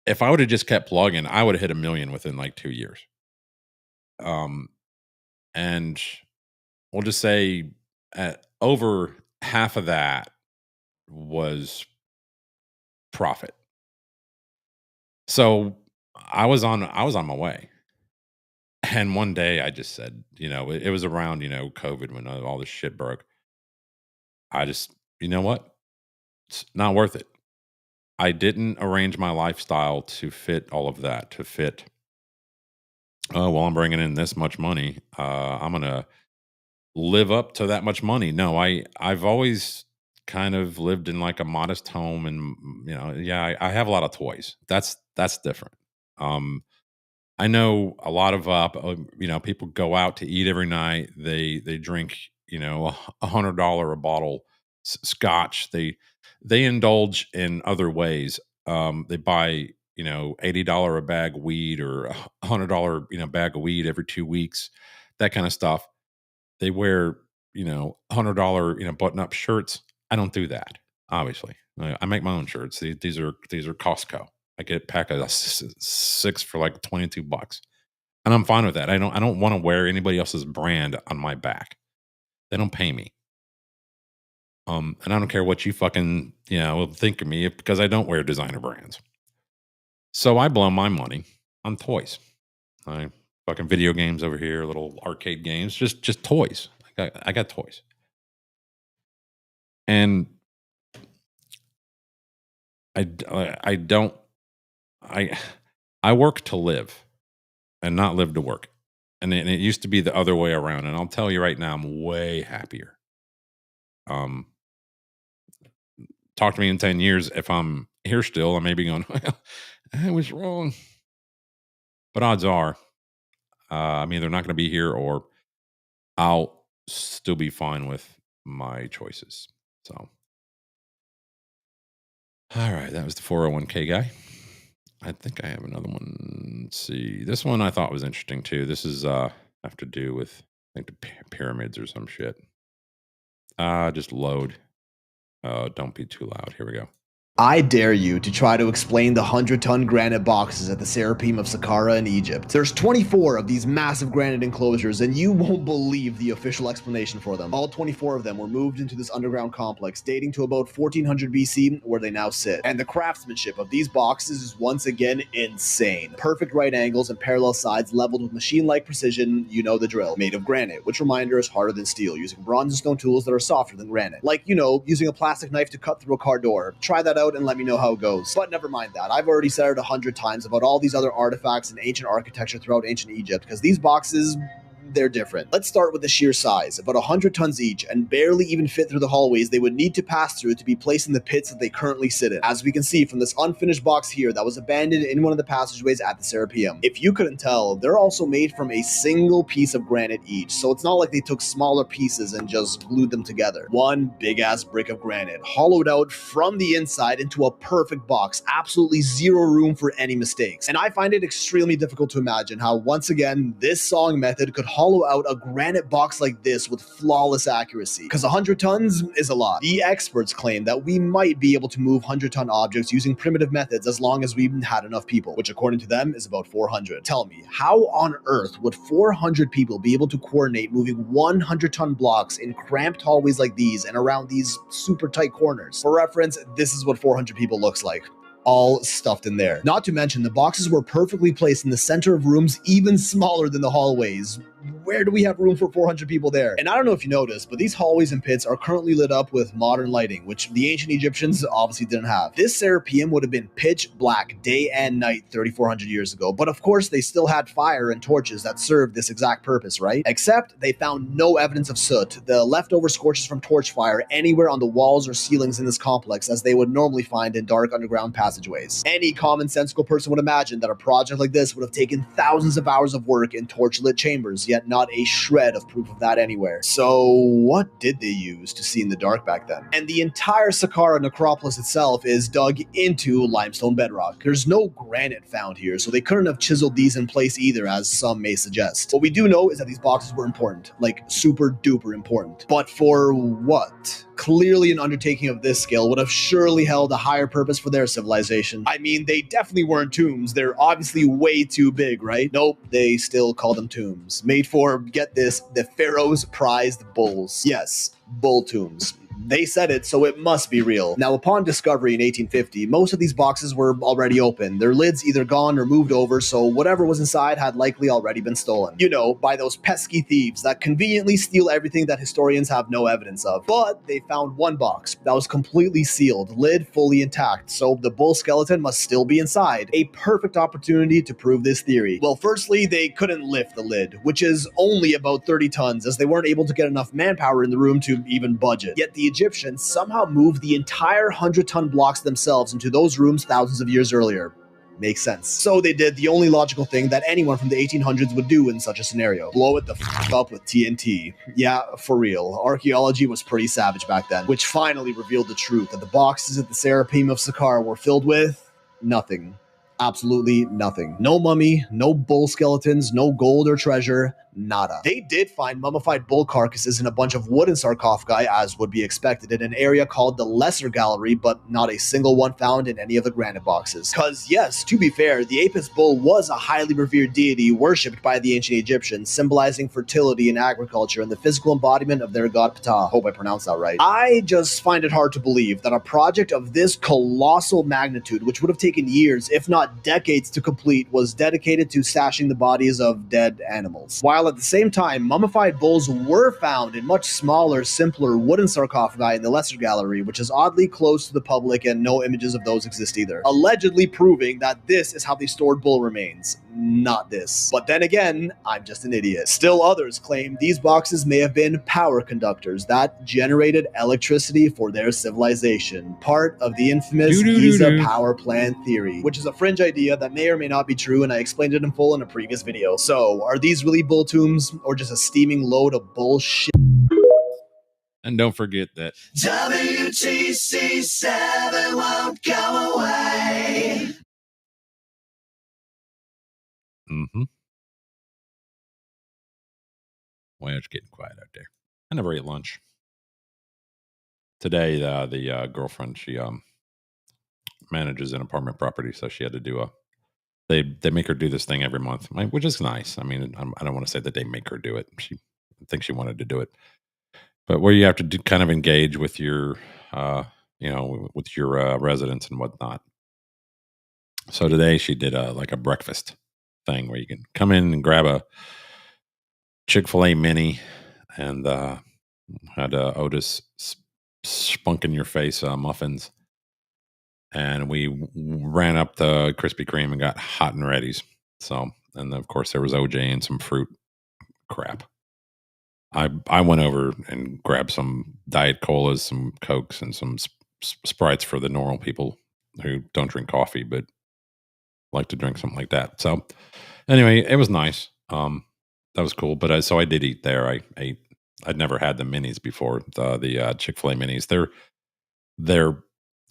if I would have just kept plugging, I would have hit 1 million within like 2 years. And we'll just say over half of that was profit. So I was on my way. And one day I just said, it was around, COVID when all this shit broke. I just, you know what? It's not worth it. I didn't arrange my lifestyle to fit all of that, to fit, oh, well, I'm bringing in this much money. I'm going to live up to that much money. No, I've always kind of lived in like a modest home, and, I have a lot of toys. That's different. I know a lot of people go out to eat every night. They drink $100 a bottle scotch. They indulge in other ways. They buy $80 a bag of weed or $100 bag of weed every 2 weeks. That kind of stuff. They wear $100 button up shirts. I don't do that. Obviously, I make my own shirts. These are Costco. I get a pack of 6 for like $22, and I'm fine with that. I don't want to wear anybody else's brand on my back. They don't pay me. And I don't care what you fucking think of me because I don't wear designer brands. So I blow my money on toys. I fucking video games over here, little arcade games, just toys. I got toys, and I work to live and not live to work. And it used to be the other way around. And I'll tell you right now, I'm way happier. Talk to me in 10 years. If I'm here still, I may be going, well, I was wrong. But odds are, I'm either not going to be here or I'll still be fine with my choices. So, all right, that was the 401k guy. I think I have another one. Let's see. This one I thought was interesting too. This is have to do with, I think, the pyramids or some shit. Just load. Don't be too loud. Here we go. I dare you to try to explain the 100-ton granite boxes at the Serapeum of Saqqara in Egypt. There's 24 of these massive granite enclosures, and you won't believe the official explanation for them. All 24 of them were moved into this underground complex dating to about 1400 BC, where they now sit. And the craftsmanship of these boxes is once again insane. Perfect right angles and parallel sides leveled with machine-like precision, you know the drill. Made of granite, which reminder is harder than steel, using bronze and stone tools that are softer than granite. Like, you know, using a plastic knife to cut through a car door. Try that out and let me know how it goes. But never mind that. I've already said it 100 times about all these other artifacts and ancient architecture throughout ancient Egypt, because these boxes, they're different. Let's start with the sheer size, about 100 tons each, and barely even fit through the hallways they would need to pass through to be placed in the pits that they currently sit in. As we can see from this unfinished box here that was abandoned in one of the passageways at the Serapeum. If you couldn't tell, they're also made from a single piece of granite each, so it's not like they took smaller pieces and just glued them together. One big ass brick of granite, hollowed out from the inside into a perfect box, absolutely zero room for any mistakes. And I find it extremely difficult to imagine how, once again, this sawing method could hollow out a granite box like this with flawless accuracy. Because 100 tons is a lot. The experts claim that we might be able to move 100-ton objects using primitive methods as long as we had enough people, which according to them is about 400. Tell me, how on earth would 400 people be able to coordinate moving 100-ton blocks in cramped hallways like these and around these super tight corners? For reference, this is what 400 people looks like. All stuffed in there. Not to mention, the boxes were perfectly placed in the center of rooms even smaller than the hallways. Where do we have room for 400 people there? And I don't know if you noticed, but these hallways and pits are currently lit up with modern lighting, which the ancient Egyptians obviously didn't have. This Serapeum would have been pitch black day and night 3,400 years ago, but of course they still had fire and torches that served this exact purpose, right? Except they found no evidence of soot, the leftover scorches from torch fire, anywhere on the walls or ceilings in this complex, as they would normally find in dark underground passageways. Any commonsensical person would imagine that a project like this would have taken thousands of hours of work in torch-lit chambers, yet not a shred of proof of that anywhere. So what did they use to see in the dark back then? And the entire Saqqara necropolis itself is dug into limestone bedrock. There's no granite found here, so they couldn't have chiseled these in place either, as some may suggest. What we do know is that these boxes were important, like super duper important. But for what? Clearly an undertaking of this scale would have surely held a higher purpose for their civilization. I mean, they definitely weren't tombs. They're obviously way too big, right? Nope, they still call them tombs. Made for, get this, the pharaoh's prized bulls. Yes, bull tombs. They said it, so it must be real. Now, upon discovery in 1850, most of these boxes were already open, their lids either gone or moved over, so whatever was inside had likely already been stolen. You know, by those pesky thieves that conveniently steal everything that historians have no evidence of. But they found one box that was completely sealed, lid fully intact, so the bull skeleton must still be inside. A perfect opportunity to prove this theory. Well, firstly, they couldn't lift the lid, which is only about 30 tons, as they weren't able to get enough manpower in the room to even budget. Yet the Egyptians somehow moved the entire 100-ton blocks themselves into those rooms thousands of years earlier. Makes sense. So they did the only logical thing that anyone from the 1800s would do in such a scenario. Blow it the f up with TNT. Yeah, for real. Archaeology was pretty savage back then, which finally revealed the truth that the boxes at the Serapeum of Saqqara were filled with nothing. Absolutely nothing. No mummy, no bull skeletons, no gold or treasure, nada. They did find mummified bull carcasses in a bunch of wooden sarcophagi, as would be expected, in an area called the Lesser Gallery, but not a single one found in any of the granite boxes. Cause yes, to be fair, the Apis bull was a highly revered deity worshipped by the ancient Egyptians, symbolizing fertility in agriculture and the physical embodiment of their god Ptah. Hope I pronounced that right. I just find it hard to believe that a project of this colossal magnitude, which would have taken years, if not decades to complete, was dedicated to stashing the bodies of dead animals. While while at the same time, mummified bulls were found in much smaller, simpler wooden sarcophagi in the Lesser Gallery, which is oddly closed to the public and no images of those exist either, allegedly proving that this is how they stored bull remains, not this. But then again, I'm just an idiot. Still others claim these boxes may have been power conductors that generated electricity for their civilization, part of the infamous Giza power plant theory, which is a fringe idea that may or may not be true, and I explained it in full in a previous video. So, are these really bull tombs, or just a steaming load of bullshit? And don't forget that WTC7 won't go away. Mm-hmm. Why it's getting quiet out there. I never ate lunch. Today, the girlfriend, she manages an apartment property, so she had to do they make her do this thing every month, which is nice. I mean, I don't want to say that they make her do it. She thinks she wanted to do it, but where you have to kind of engage with your, with your residents and whatnot. So today she did like a breakfast thing where you can come in and grab a Chick-fil-A mini, and had Otis spunk in your face muffins. And we ran up the Krispy Kreme and got hot and ready's. So, and of course there was OJ and some fruit crap. I went over and grabbed some Diet Colas, some Cokes, and some Sprites for the normal people who don't drink coffee but like to drink something like that. So, anyway, it was nice. That was cool. But so I did eat there. I ate. I'd never had the minis before. The Chick-fil-A minis. They're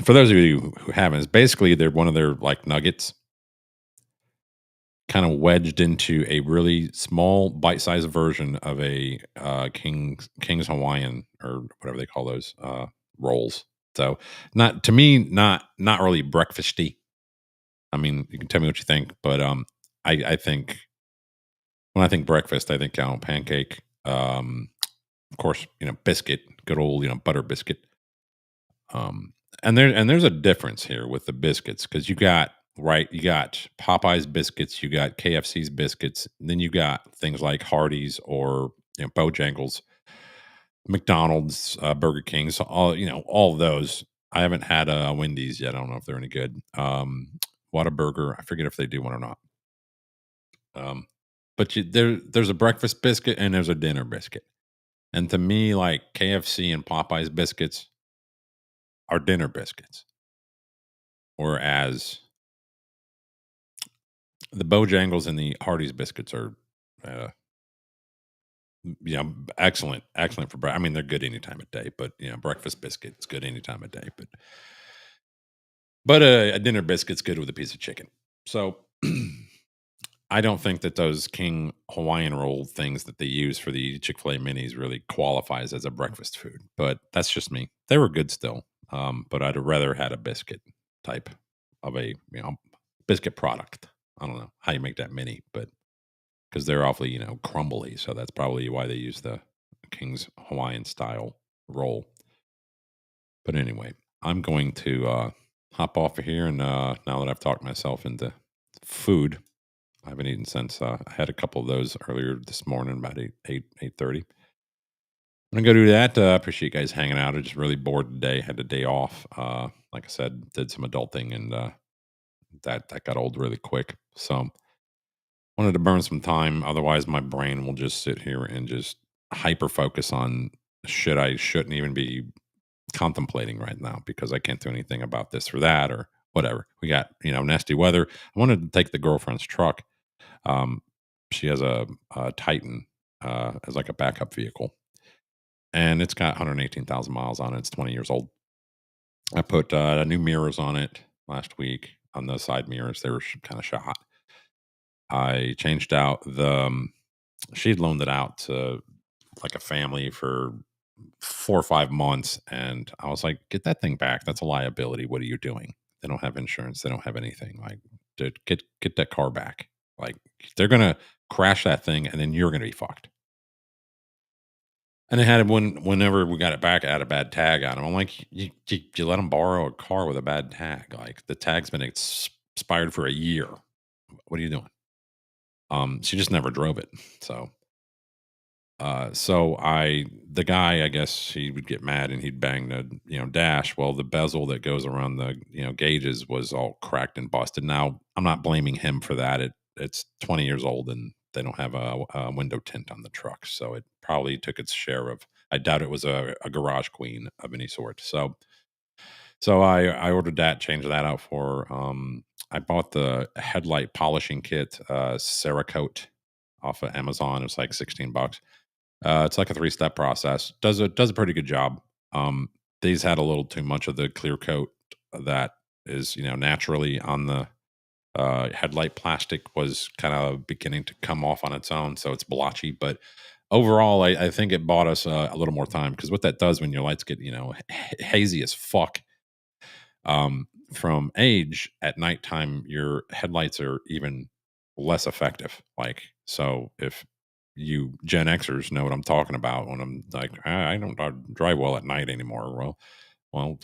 for those of you who haven't. It's basically they're one of their like nuggets, kind of wedged into a really small bite-sized version of a King's Hawaiian or whatever they call those rolls. So not really breakfasty. I mean, you can tell me what you think, but I think when I think breakfast, I think pancake, of course, biscuit, good old butter biscuit. And there's a difference here with the biscuits because you got Popeye's biscuits, you got KFC's biscuits, and then you got things like Hardee's or Bojangles, McDonald's, Burger King's, all of those. I haven't had a Wendy's yet. I don't know if they're any good. Whataburger, I forget if they do one or not. But there's a breakfast biscuit and there's a dinner biscuit. And to me, like KFC and Popeye's biscuits are dinner biscuits. Whereas the Bojangles and the Hardee's biscuits are, excellent for breakfast. I mean, they're good any time of day, but breakfast biscuit is good any time of day. But a dinner biscuit's good with a piece of chicken. So I don't think that those King Hawaiian roll things that they use for the Chick-fil-A minis really qualifies as a breakfast food. But that's just me. They were good still. But I'd rather had a biscuit type of a biscuit product. I don't know how you make that mini, but because they're awfully crumbly, so that's probably why they use the King's Hawaiian style roll. But anyway, I'm going to hop off of here, and now that I've talked myself into food, I haven't eaten since I had a couple of those earlier this morning, about 8:30. I'm gonna go do that. Appreciate you guys hanging out. I just really bored today. Had a day off. Like I said, did some adulting, and that got old really quick. So wanted to burn some time. Otherwise, my brain will just sit here and just hyper focus on shit I shouldn't even be contemplating right now because I can't do anything about this or that or whatever. We got nasty weather. I wanted to take the girlfriend's truck. She has a Titan as like a backup vehicle. And it's got 118,000 miles on it. It's 20 years old. I put new mirrors on it last week on the side mirrors. They were kind of shot. I changed out she'd loaned it out to like a family for 4 or 5 months. And I was like, get that thing back. That's a liability. What are you doing? They don't have insurance. They don't have anything. Like, dude, get that car back. Like, they're going to crash that thing and then you're going to be fucked. And it had whenever we got it back, it had a bad tag on him. I'm like, you let them borrow a car with a bad tag? Like the tag's been expired for a year. What are you doing? She just never drove it. So So the guy, I guess he would get mad and he'd bang the, dash. Well, the bezel that goes around the, gauges was all cracked and busted. Now, I'm not blaming him for that. It's 20 years old and they don't have a window tint on the truck. So it probably took its share of, I doubt it was a garage queen of any sort. So I ordered that, changed that out for, I bought the headlight polishing kit, Cerakote off of Amazon. It was like $16. It's like a 3-step process. Does a pretty good job. These had a little too much of the clear coat that is, naturally on the headlight. Plastic was kind of beginning to come off on its own, so it's blotchy. But overall, I think it bought us a little more time, because what that does when your lights get, hazy as fuck, from age at nighttime, your headlights are even less effective. Like, so if you Gen Xers know what I'm talking about when I'm like, I don't drive well at night anymore. Well,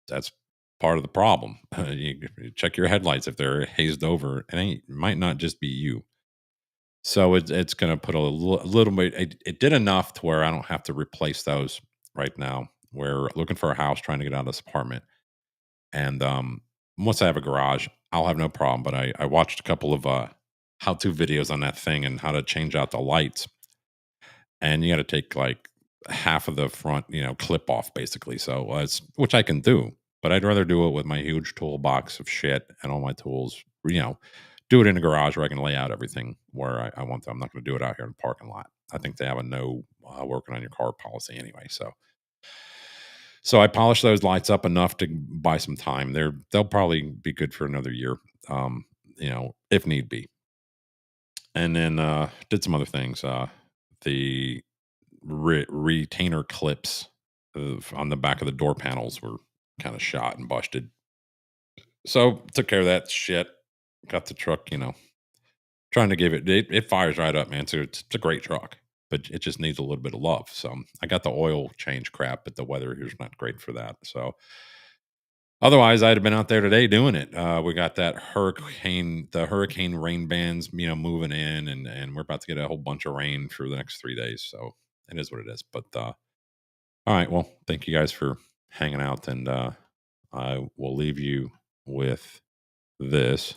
that's part of the problem. You check your headlights. If they're hazed over, it might not just be you. So it's going to put a little bit. It did enough to where I don't have to replace those right now. We're looking for a house, trying to get out of this apartment. And once I have a garage, I'll have no problem. But I watched a couple of how-to videos on that thing and how to change out the lights. And you got to take like half of the front, clip off basically. So which I can do, but I'd rather do it with my huge toolbox of shit and all my tools, do it in a garage where I can lay out everything where I want to. I'm not going to do it out here in the parking lot. I think they have a no working on your car policy anyway. So I polished those lights up enough to buy some time. They'll probably be good for another year, if need be. And then did some other things. The retainer clips on the back of the door panels were kind of shot and busted. So took care of that shit. Got the truck, trying to give it fires right up, man. So it's a great truck, but it just needs a little bit of love. So I got the oil change crap, but the weather here's not great for that. So otherwise, I'd have been out there today doing it. We got the hurricane rain bands, moving in, and we're about to get a whole bunch of rain for the next 3 days. So it is what it is. But all right, well, thank you guys for hanging out, and I will leave you with this.